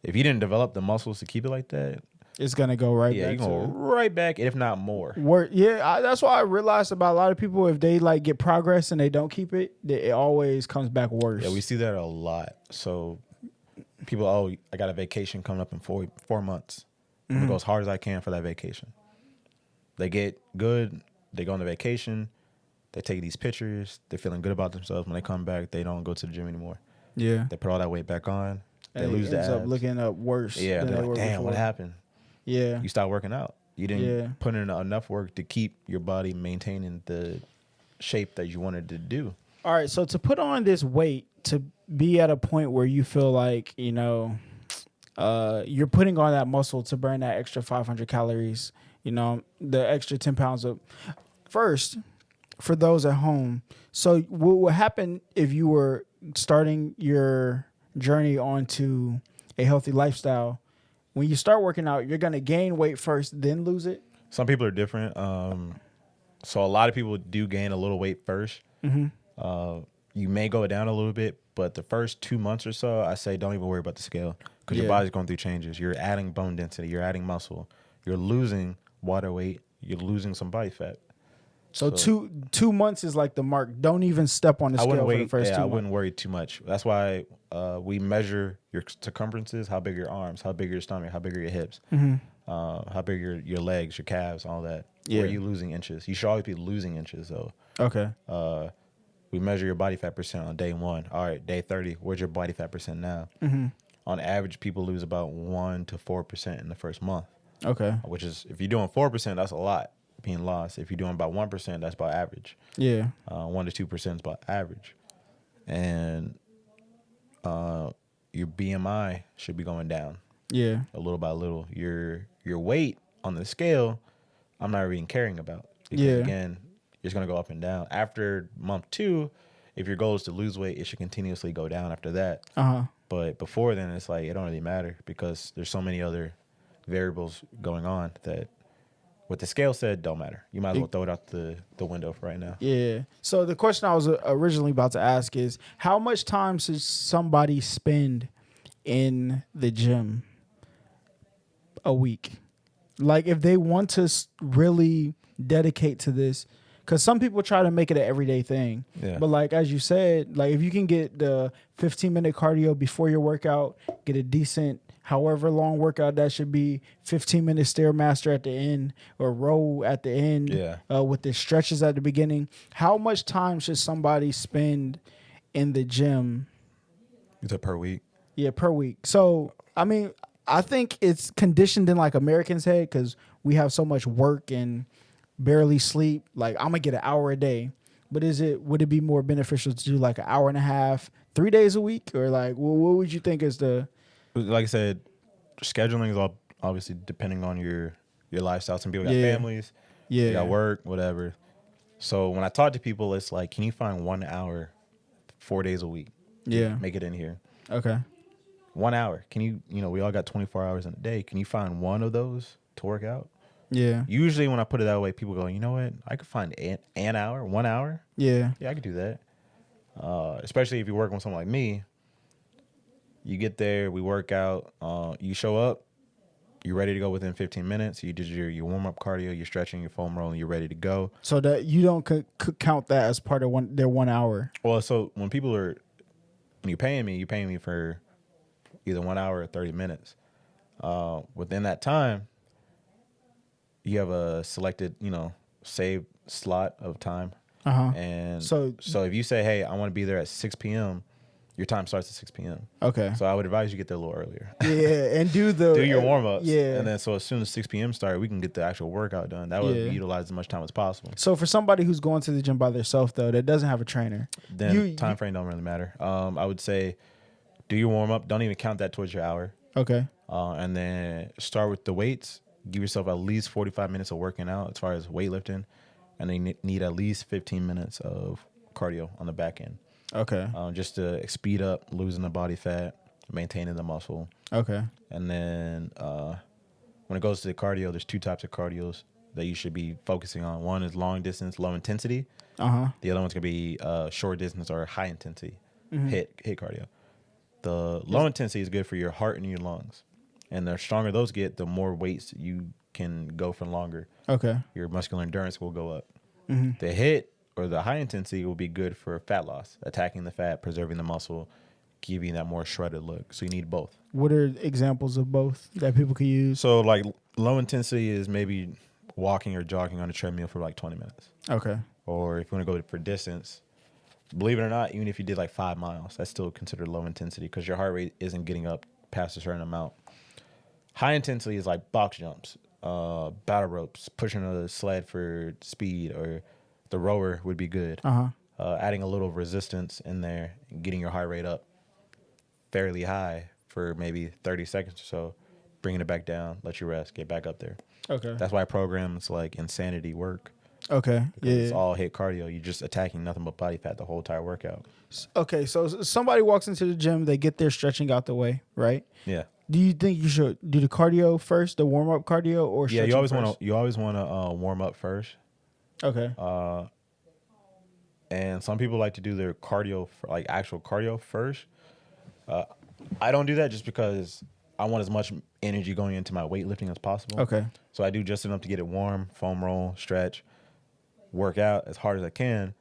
If you didn't develop the muscles to keep it like that, it's going to go right back. Yeah, you go right back, if not more. That's why I realized about a lot of people, if they like get progress and they don't keep it, it always comes back worse. Yeah, we see that a lot. So people, oh, I got a vacation coming up in 4 months. I'm going to go as hard as I can for that vacation. They get good. They go on the vacation. They take these pictures. They're feeling good about themselves. When they come back, they don't go to the gym anymore. Yeah. They put all that weight back on. They and lose the abs. Ends up looking up worse. Yeah, they're like, damn, before. what happened? Yeah. You stopped working out. You didn't put in enough work to keep your body maintaining the shape that you wanted to do. All right, so to put on this weight, to be at a point where you feel like, you know, you're putting on that muscle to burn that extra 500 calories, you know, the extra 10 pounds of. First, for those at home, so what would happen if you were starting your journey onto a healthy lifestyle? When you start working out, you're going to gain weight first, then lose it? Some people are different. So a lot of people do gain a little weight first. You may go down a little bit, but the first 2 months or so, I say don't even worry about the scale because your body's going through changes. You're adding bone density. You're adding muscle. You're losing water weight. You're losing some body fat. So 2 months is like the mark. Don't even step on the scale for the first 2 months. I wouldn't worry too much. That's why we measure your circumferences, how big are your arms, how big are your stomach, how big are your hips, how big are your legs, your calves, all that. Yeah. Where are you losing inches? You should always be losing inches, though. Okay. We measure your body fat percent on day 1. All right, day 30, where's your body fat percent now? On average, people lose about 1 to 4% in the first month. Okay. Which is, if you're doing 4%, that's a lot being lost. If you're doing about 1%, that's about average. Yeah. 1 to 2% is about average. And your BMI should be going down. Yeah. A little by little. Your weight on the scale, I'm not even caring about. Because again, it's going to go up and down. After month 2, if your goal is to lose weight, it should continuously go down after that. But before then, it's like, it don't really matter because there's so many other variables going on that what the scale said don't matter. You might as well throw it out the window for right now. Yeah. So the question I was originally about to ask is, how much time should somebody spend in the gym a week? Like if they want to really dedicate to this, because some people try to make it an everyday thing. Yeah. But like, as you said, like if you can get the 15-minute cardio before your workout, get a decent however long workout that should be, 15-minute Stair Master at the end or row at the end, Yeah. with the stretches at the beginning. How much time should somebody spend in the gym? You said per week? Yeah, per week. So, I mean, I think it's conditioned in like Americans' head because we have so much work and barely sleep. Like, I'm gonna get an hour a day. But would it be more beneficial to do like an hour and a half, 3 days a week, or like what would you think is the? Like I said, scheduling is all obviously depending on your lifestyle. Some people got Yeah. families, Yeah. they got work, whatever. So when I talk to people, it's like, can you find 1 hour, 4 days a week? Yeah. Make it in here. Okay. 1 hour. Can you we all got 24 hours in a day. Can you find one of those to work out? Yeah. Usually when I put it that way, people go, you know what? I could find an hour, 1 hour. Yeah. Yeah, I could do that. Especially if you're working with someone like me. You get there, we work out. You show up, you're ready to go within 15 minutes. You did your warm-up cardio, you're stretching, your foam rolling, you're ready to go. So that you don't count that as part of their 1 hour. Well, so when you're paying me for either 1 hour or 30 minutes. Within that time, you have a selected, saved slot of time. Uh-huh. And So if you say, hey, I want to be there at 6 p.m., your time starts at 6 p.m. Okay. So I would advise you get there a little earlier. Yeah, and do your warm-ups. Yeah. And then so as soon as 6 p.m. start, we can get the actual workout done. That would utilize as much time as possible. So for somebody who's going to the gym by themselves, though, that doesn't have a trainer, Then time frame don't really matter. I would say do your warm-up. Don't even count that towards your hour. Okay. And then start with the weights. Give yourself at least 45 minutes of working out as far as weightlifting. And then need at least 15 minutes of cardio on the back end. Okay. Just to speed up losing the body fat, maintaining the muscle. Okay. And then when it goes to the cardio, there's 2 types of cardios that you should be focusing on. One is long distance, low intensity. Uh-huh. The other one's going to be short distance or high intensity, hit cardio. The low intensity is good for your heart and your lungs. And the stronger those get, the more weights you can go for longer. Okay. Your muscular endurance will go up. Mm-hmm. The hit or the high intensity will be good for fat loss, attacking the fat, preserving the muscle, giving that more shredded look. So you need both. What are examples of both that people could use? So like low intensity is maybe walking or jogging on a treadmill for like 20 minutes. Okay. Or if you want to go for distance, believe it or not, even if you did like 5 miles, that's still considered low intensity because your heart rate isn't getting up past a certain amount. High intensity is like box jumps, battle ropes, pushing a sled for speed, or the rower would be good. Uh-huh. Adding a little resistance in there and getting your heart rate up fairly high for maybe 30 seconds or so, bringing it back down, let you rest, get back up there. Okay. That's why programs like Insanity work. Okay. Because Yeah. it's all hit cardio. You're just attacking nothing but body fat the whole entire workout. Okay. So somebody walks into the gym, they get their stretching out the way, right? Yeah. Do you think you should do the cardio first, the warm up cardio, or Yeah, stretching you always want to warm up first. Okay. And some people like to do their cardio, like actual cardio first. I don't do that just because I want as much energy going into my weightlifting as possible. Okay. So I do just enough to get it warm, foam roll, stretch, work out as hard as I can.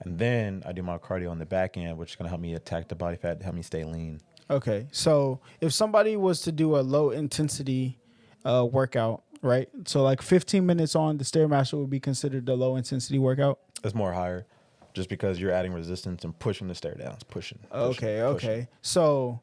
And then I do my cardio on the back end, which is going to help me attack the body fat, help me stay lean. Okay. So if somebody was to do a low intensity workout, right? So like 15 minutes on the Stairmaster would be considered the low intensity workout. It's more higher just because you're adding resistance and pushing the stair down. It's pushing. Okay. So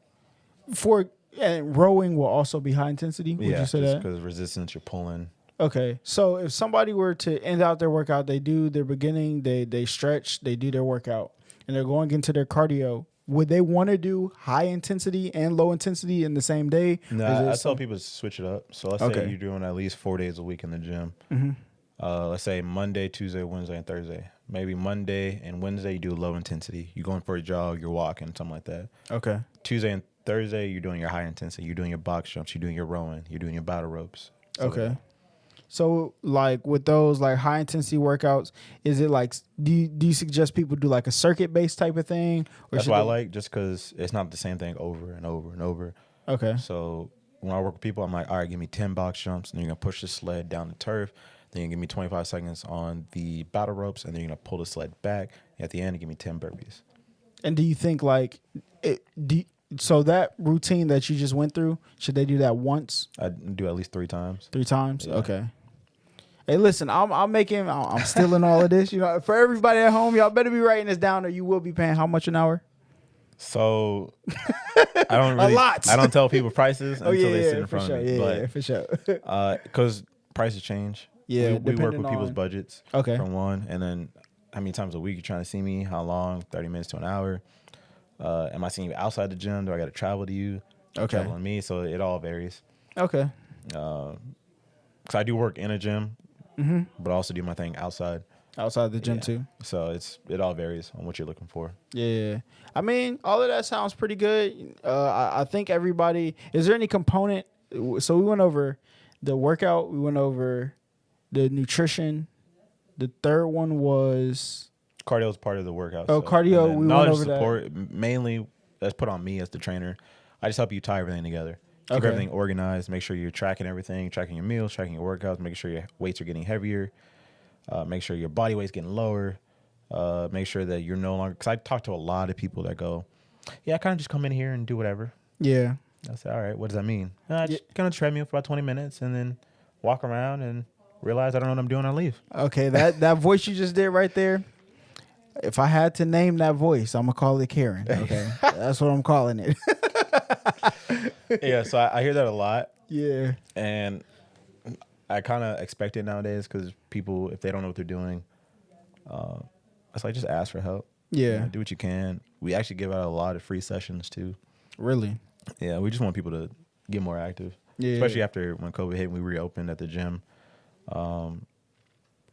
and rowing will also be high intensity. Would you say that? Because resistance, you're pulling. Okay. So if somebody were to end out their workout, they do their beginning, they stretch, they do their workout, and they're going into their cardio. Would they want to do high intensity and low intensity in the same day? No, I tell people to switch it up. So let's say Okay. you're doing at least 4 days a week in the gym. Mm-hmm. Let's say Monday, Tuesday, Wednesday, and Thursday. Maybe Monday and Wednesday you do low intensity. You're going for a jog, you're walking, something like that. Okay. Tuesday and Thursday you're doing your high intensity. You're doing your box jumps. You're doing your rowing. You're doing your battle ropes. Okay. So like with those like high intensity workouts, is it like do you suggest people do like a circuit based type of thing? Or That's what I like, just because it's not the same thing over and over and over. Okay. So when I work with people, I'm like, all right, give me 10 box jumps, and then you're gonna push the sled down the turf. Then you give me 25 seconds on the battle ropes, and then you're gonna pull the sled back. And at the end, you give me 10 burpees. And do you think like So that routine that you just went through, should they do that once, I do at least 3 times. 3 times? Yeah. Okay. Hey, listen, I'm stealing all of this. You know, for everybody at home, y'all better be writing this down, or you will be paying how much an hour? So I don't really, lot. I don't tell people prices until they sit in for front sure. of me. Yeah, for sure. Because prices change. Yeah, we work depending with people's on- budgets. Okay. From one, and then how many times a week you're trying to see me? How long? 30 minutes to an hour. Am I seeing you outside the gym? Do I got to travel to you? Okay. Traveling me? So it all varies. Okay. Because I do work in a gym, but I also do my thing outside. Outside the gym Yeah. too. So it all varies on what you're looking for. Yeah. I mean, all of that sounds pretty good. I think everybody, is there any component? So we went over the workout. We went over the nutrition. The third one was, Cardio is part of the workout. Oh, cardio, and then we went knowledge over that. support, mainly that's put on me as the trainer. I just help you tie everything together. Keep Okay. everything organized. Make sure you're tracking everything, tracking your meals, tracking your workouts, making sure your weights are getting heavier. Make sure your body weight's getting lower. Make sure that you're no longer, because I talk to a lot of people that go, yeah, I kind of just come in here and do whatever. yeah. I say, all right, what does that mean? I just kind of treadmill for about 20 minutes and then walk around and realize I don't know what I'm doing. I leave. Okay. That voice you just did right there. If I had to name that voice, I'm gonna call it Karen. Okay. That's what I'm calling it. Yeah, so I hear that a lot. Yeah. And I kind of expect it nowadays because people, if they don't know what they're doing, it's like just ask for help. Yeah. You know, do what you can. We actually give out a lot of free sessions too. Really. Yeah, we just want people to get more active. Yeah. Especially after when COVID hit and we reopened at the gym.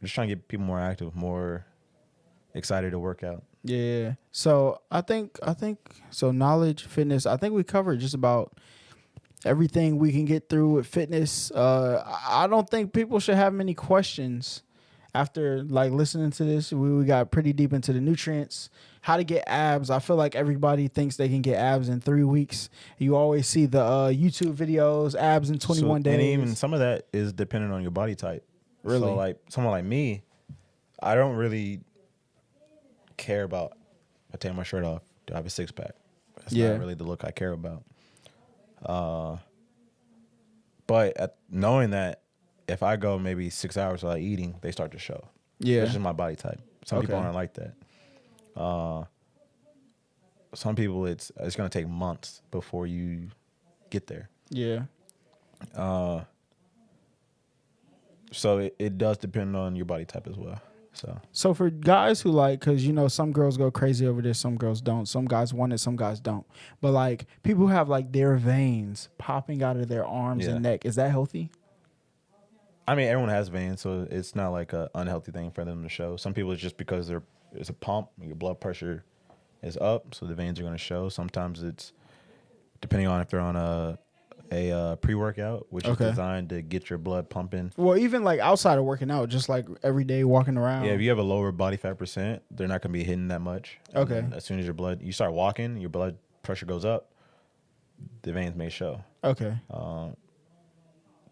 Just trying to get people more active, more excited to work out. Yeah. So I think so. Knowledge, fitness. I think we covered just about everything we can get through with fitness. I don't think people should have many questions after like listening to this. We got pretty deep into the nutrients, how to get abs. I feel like everybody thinks they can get abs in 3 weeks. You always see the YouTube videos, abs in 21 days. And even some of that is dependent on your body type. Really? So like someone like me, I don't really care about if I take my shirt off, do I have a 6-pack? That's not really the look I care about. But knowing that if I go maybe 6 hours without eating, they start to show. Yeah. That's just my body type. Some people Okay. aren't like that. Some people it's going to take months before you get there. Yeah. So it does depend on your body type as well. So for guys who like, because, you know, some girls go crazy over this, some girls don't. Some guys want it, some guys don't. But, like, people who have, like, their veins popping out of their arms and neck, is that healthy? I mean, everyone has veins, so it's not like an unhealthy thing for them to show. Some people, it's just because there's a pump, your blood pressure is up, so the veins are going to show. Sometimes it's depending on if they're on a pre-workout, which is designed to get your blood pumping. Well, even like outside of working out, just like every day walking around. Yeah, if you have a lower body fat percent, they're not going to be hitting that much. Okay. And as soon as you start walking, your blood pressure goes up, the veins may show. Okay.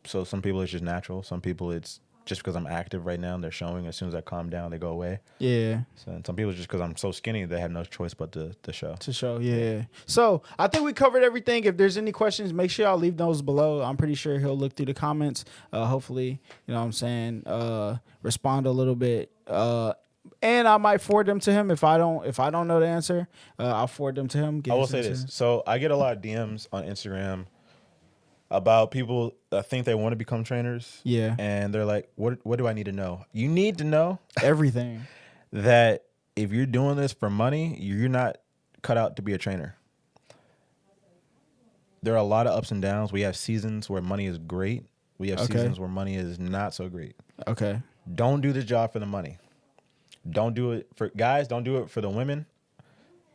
So some people it's just natural. Some people it's just because I'm active right now, they're showing. As soon as I calm down, they go away. Yeah. So, and some people just because I'm so skinny, they have no choice but to show. To show, yeah. So I think we covered everything. If there's any questions, make sure y'all leave those below. I'm pretty sure he'll look through the comments. Hopefully, you know what I'm saying, respond a little bit. And I might forward them to him if I don't know the answer. I'll forward them to him. I will say this. So I get a lot of DMs on Instagram about people that think they want to become trainers. Yeah. And they're like, what do I need to know? You need to know Everything. that if you're doing this for money, you're not cut out to be a trainer. There are a lot of ups and downs. We have seasons where money is great. We have seasons where money is not so great. Okay. Don't do this job for the money. Don't do it for guys. Don't do it for the women,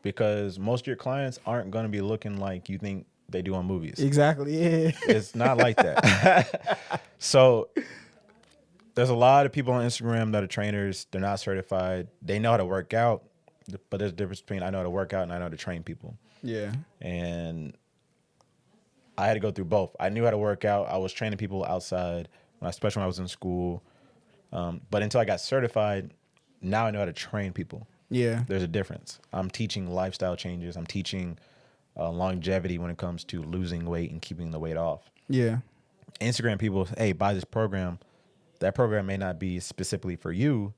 because most of your clients aren't going to be looking like you think they do on movies. Exactly. Yeah. It's not like that. So there's a lot of people on Instagram that are trainers. They're not certified. They know how to work out, but there's a difference between I know how to work out and I know how to train people. Yeah. And I had to go through both. I knew how to work out. I was training people outside, especially when I was in school. But until I got certified, now I know how to train people. Yeah. There's a difference. I'm teaching lifestyle changes. I'm teaching longevity when it comes to losing weight and keeping the weight off. Yeah. Instagram people, hey, buy this program. That program may not be specifically for you,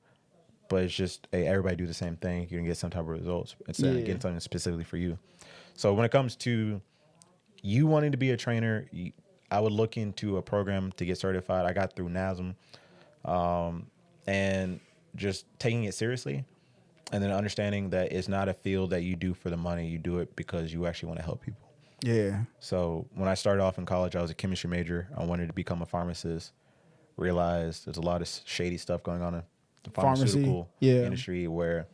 but it's just, hey, everybody do the same thing. You're gonna get some type of results instead of getting something specifically for you. So when it comes to you wanting to be a trainer, I would look into a program to get certified. I got through NASM, and just taking it seriously, and then understanding that it's not a field that you do for the money. You do it because you actually want to help people. Yeah. So when I started off in college, I was a chemistry major. I wanted to become a pharmacist. Realized there's a lot of shady stuff going on in the pharmaceutical industry where,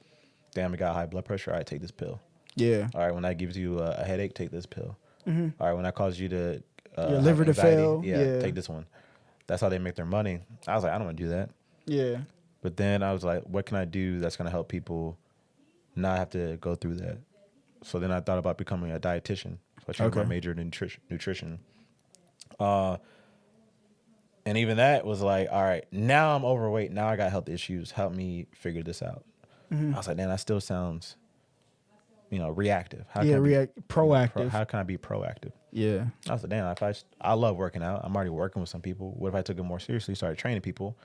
damn, I got high blood pressure. All right, take this pill. Yeah. All right, when that gives you a headache, take this pill. All right, when that causes you to your liver to fail, take this one. That's how they make their money. I was like, I don't want to do that. Yeah. But then I was like, what can I do that's going to help people not have to go through that? So then I thought about becoming a dietitian. So I changed my major to nutrition. And even that was like, all right, now I'm overweight. Now I got health issues. Help me figure this out. I was like, man, that still sounds, reactive. How can proactive. How can I be proactive? Yeah. I was like, damn, I love working out. I'm already working with some people. What if I took it more seriously, started training people?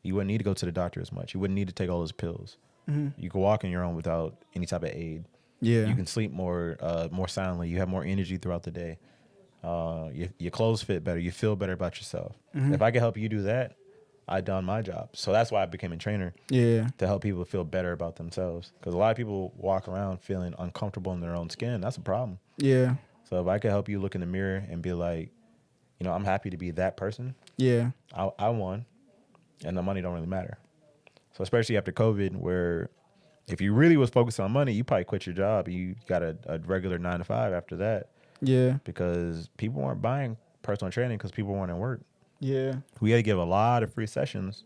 You wouldn't need to go to the doctor as much. You wouldn't need to take all those pills. You can walk on your own without any type of aid. Yeah. You can sleep more soundly. You have more energy throughout the day. Your clothes fit better. You feel better about yourself. If I can help you do that, I done my job. So that's why I became a trainer. Yeah. To help people feel better about themselves. Because a lot of people walk around feeling uncomfortable in their own skin. That's a problem. Yeah. So if I could help you look in the mirror and be like, I'm happy to be that person. Yeah. I won. And the money don't really matter. So especially after COVID, where if you really was focused on money, you probably quit your job. You got a regular 9 to 5 after that. Yeah. Because people weren't buying personal training because people weren't at work. Yeah. We had to give a lot of free sessions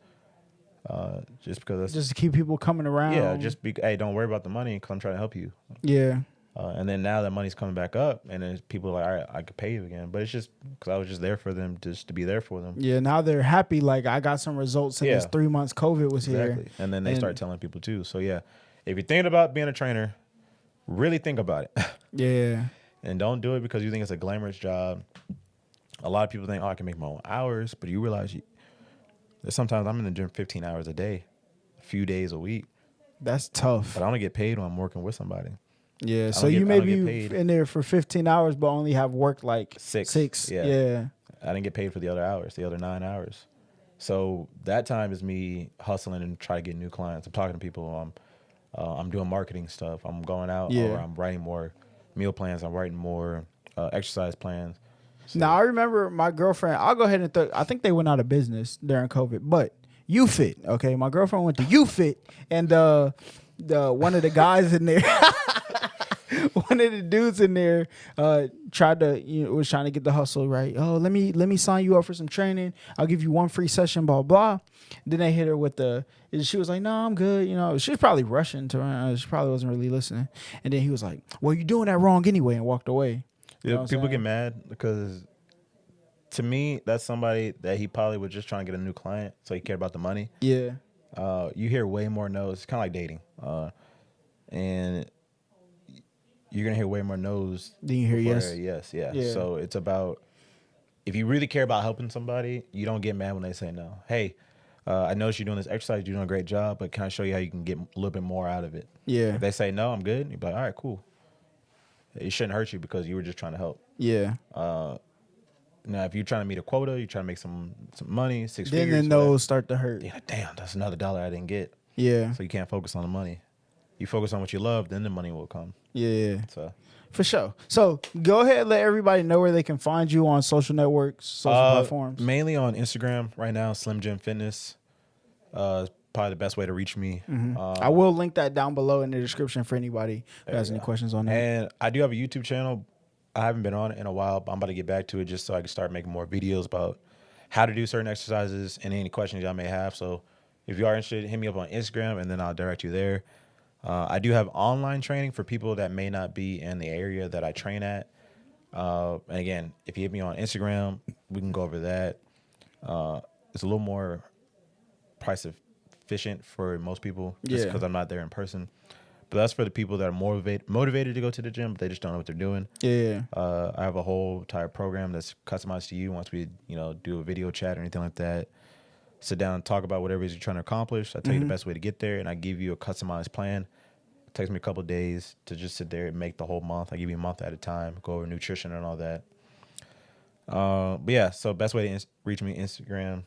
just because. Just to keep people coming around. Yeah, hey, don't worry about the money because I'm trying to help you. Yeah. And then now that money's coming back up, and then people are like, all right, I could pay you again. But it's just because I was just there for them, just to be there for them. Yeah, now they're happy. Like, I got some results in this 3 months COVID was here. And then they start telling people too. So, yeah, if you're thinking about being a trainer, really think about it. Yeah. And don't do it because you think it's a glamorous job. A lot of people think, I can make my own hours. But you realize that sometimes I'm in the gym 15 hours a day, a few days a week. That's tough. But I don't get paid when I'm working with somebody. Yeah, so you may be in there for 15 hours, but only have worked like six. Yeah. I didn't get paid for the other hours, the other 9 hours. So that time is me hustling and trying to get new clients. I'm talking to people. I'm doing marketing stuff. I'm going out, or I'm writing more meal plans. I'm writing more exercise plans. So. Now, I remember my girlfriend, I'll go ahead and I think they went out of business during COVID, but UFit, okay? My girlfriend went to UFit, and the one of the guys in there, one of the dudes in there tried to, was trying to get the hustle, right? Oh, let me sign you up for some training. I'll give you one free session, blah, blah. Then they hit her with she was like, no, I'm good. She was probably rushing to her. She probably wasn't really listening. And then he was like, well, you're doing that wrong anyway, and walked away. Yeah, people get mad because to me, that's somebody that he probably was just trying to get a new client, so he cared about the money. Yeah. You hear way more no's. It's kind of like dating. And you're going to hear way more no's. Then you hear yes. Yes, yeah. So it's about, if you really care about helping somebody, you don't get mad when they say no. Hey, I noticed you're doing this exercise. You're doing a great job, but can I show you how you can get a little bit more out of it? Yeah. If they say no, I'm good. You're like, all right, cool. It shouldn't hurt you because you were just trying to help. Yeah. Now, if you're trying to meet a quota, you're trying to make some money, six then figures. Then the no's start to hurt. Yeah, damn, that's another dollar I didn't get. Yeah. So you can't focus on the money. You focus on what you love, then the money will come. Yeah. So for sure. So go ahead and let everybody know where they can find you on social networks, social platforms. Mainly on Instagram right now, SlimGym Fitness. Probably the best way to reach me. Mm-hmm. I will link that down below in the description for anybody who has any questions on that. And I do have a YouTube channel. I haven't been on it in a while, but I'm about to get back to it just so I can start making more videos about how to do certain exercises and any questions y'all may have. So if you are interested, hit me up on Instagram and then I'll direct you there. I do have online training for people that may not be in the area that I train at. And again, if you hit me on Instagram, we can go over that. It's a little more price efficient for most people just because I'm not there in person. But that's for the people that are motivated to go to the gym, but they just don't know what they're doing. Yeah. I have a whole entire program that's customized to you. Once we, do a video chat or anything like that, sit down and talk about whatever it is you're trying to accomplish. I tell you the best way to get there, and I give you a customized plan. It takes me a couple of days to just sit there and make the whole month. I give you a month at a time, go over nutrition and all that. But yeah, so best way to reach me, Instagram,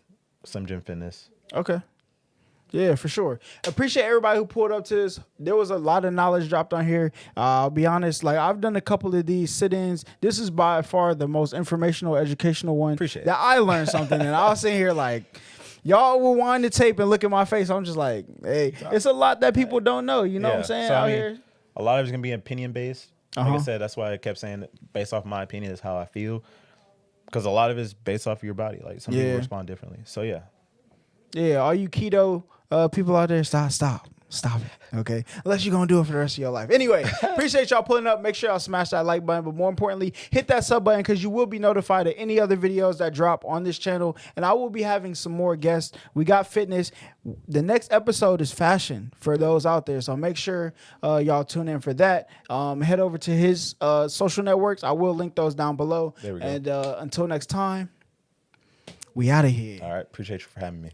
SlimGym Fitness. Okay. Yeah, for sure. Appreciate everybody who pulled up to this. There was a lot of knowledge dropped on here. I'll be honest, like I've done a couple of these sit-ins. This is by far the most informational, educational one. Appreciate that. I learned something, and I was sitting here like, y'all will wind the tape and look at my face. I'm just like, hey, it's a lot that people don't know. You know what I'm saying? So, out here. A lot of it's gonna be opinion based. Like Uh-huh. I said, that's why I kept saying that based off my opinion is how I feel. Because a lot of it is based off of your body. Like some people respond differently. So yeah. Yeah, all you keto people out there, stop it, okay? Unless you're going to do it for the rest of your life. Anyway, appreciate y'all pulling up. Make sure y'all smash that like button, but more importantly, hit that sub button because you will be notified of any other videos that drop on this channel, and I will be having some more guests. We got fitness. The next episode is fashion for those out there, so make sure y'all tune in for that. Head over to his social networks. I will link those down below. There we go. And until next time, we out of here. All right. Appreciate you for having me.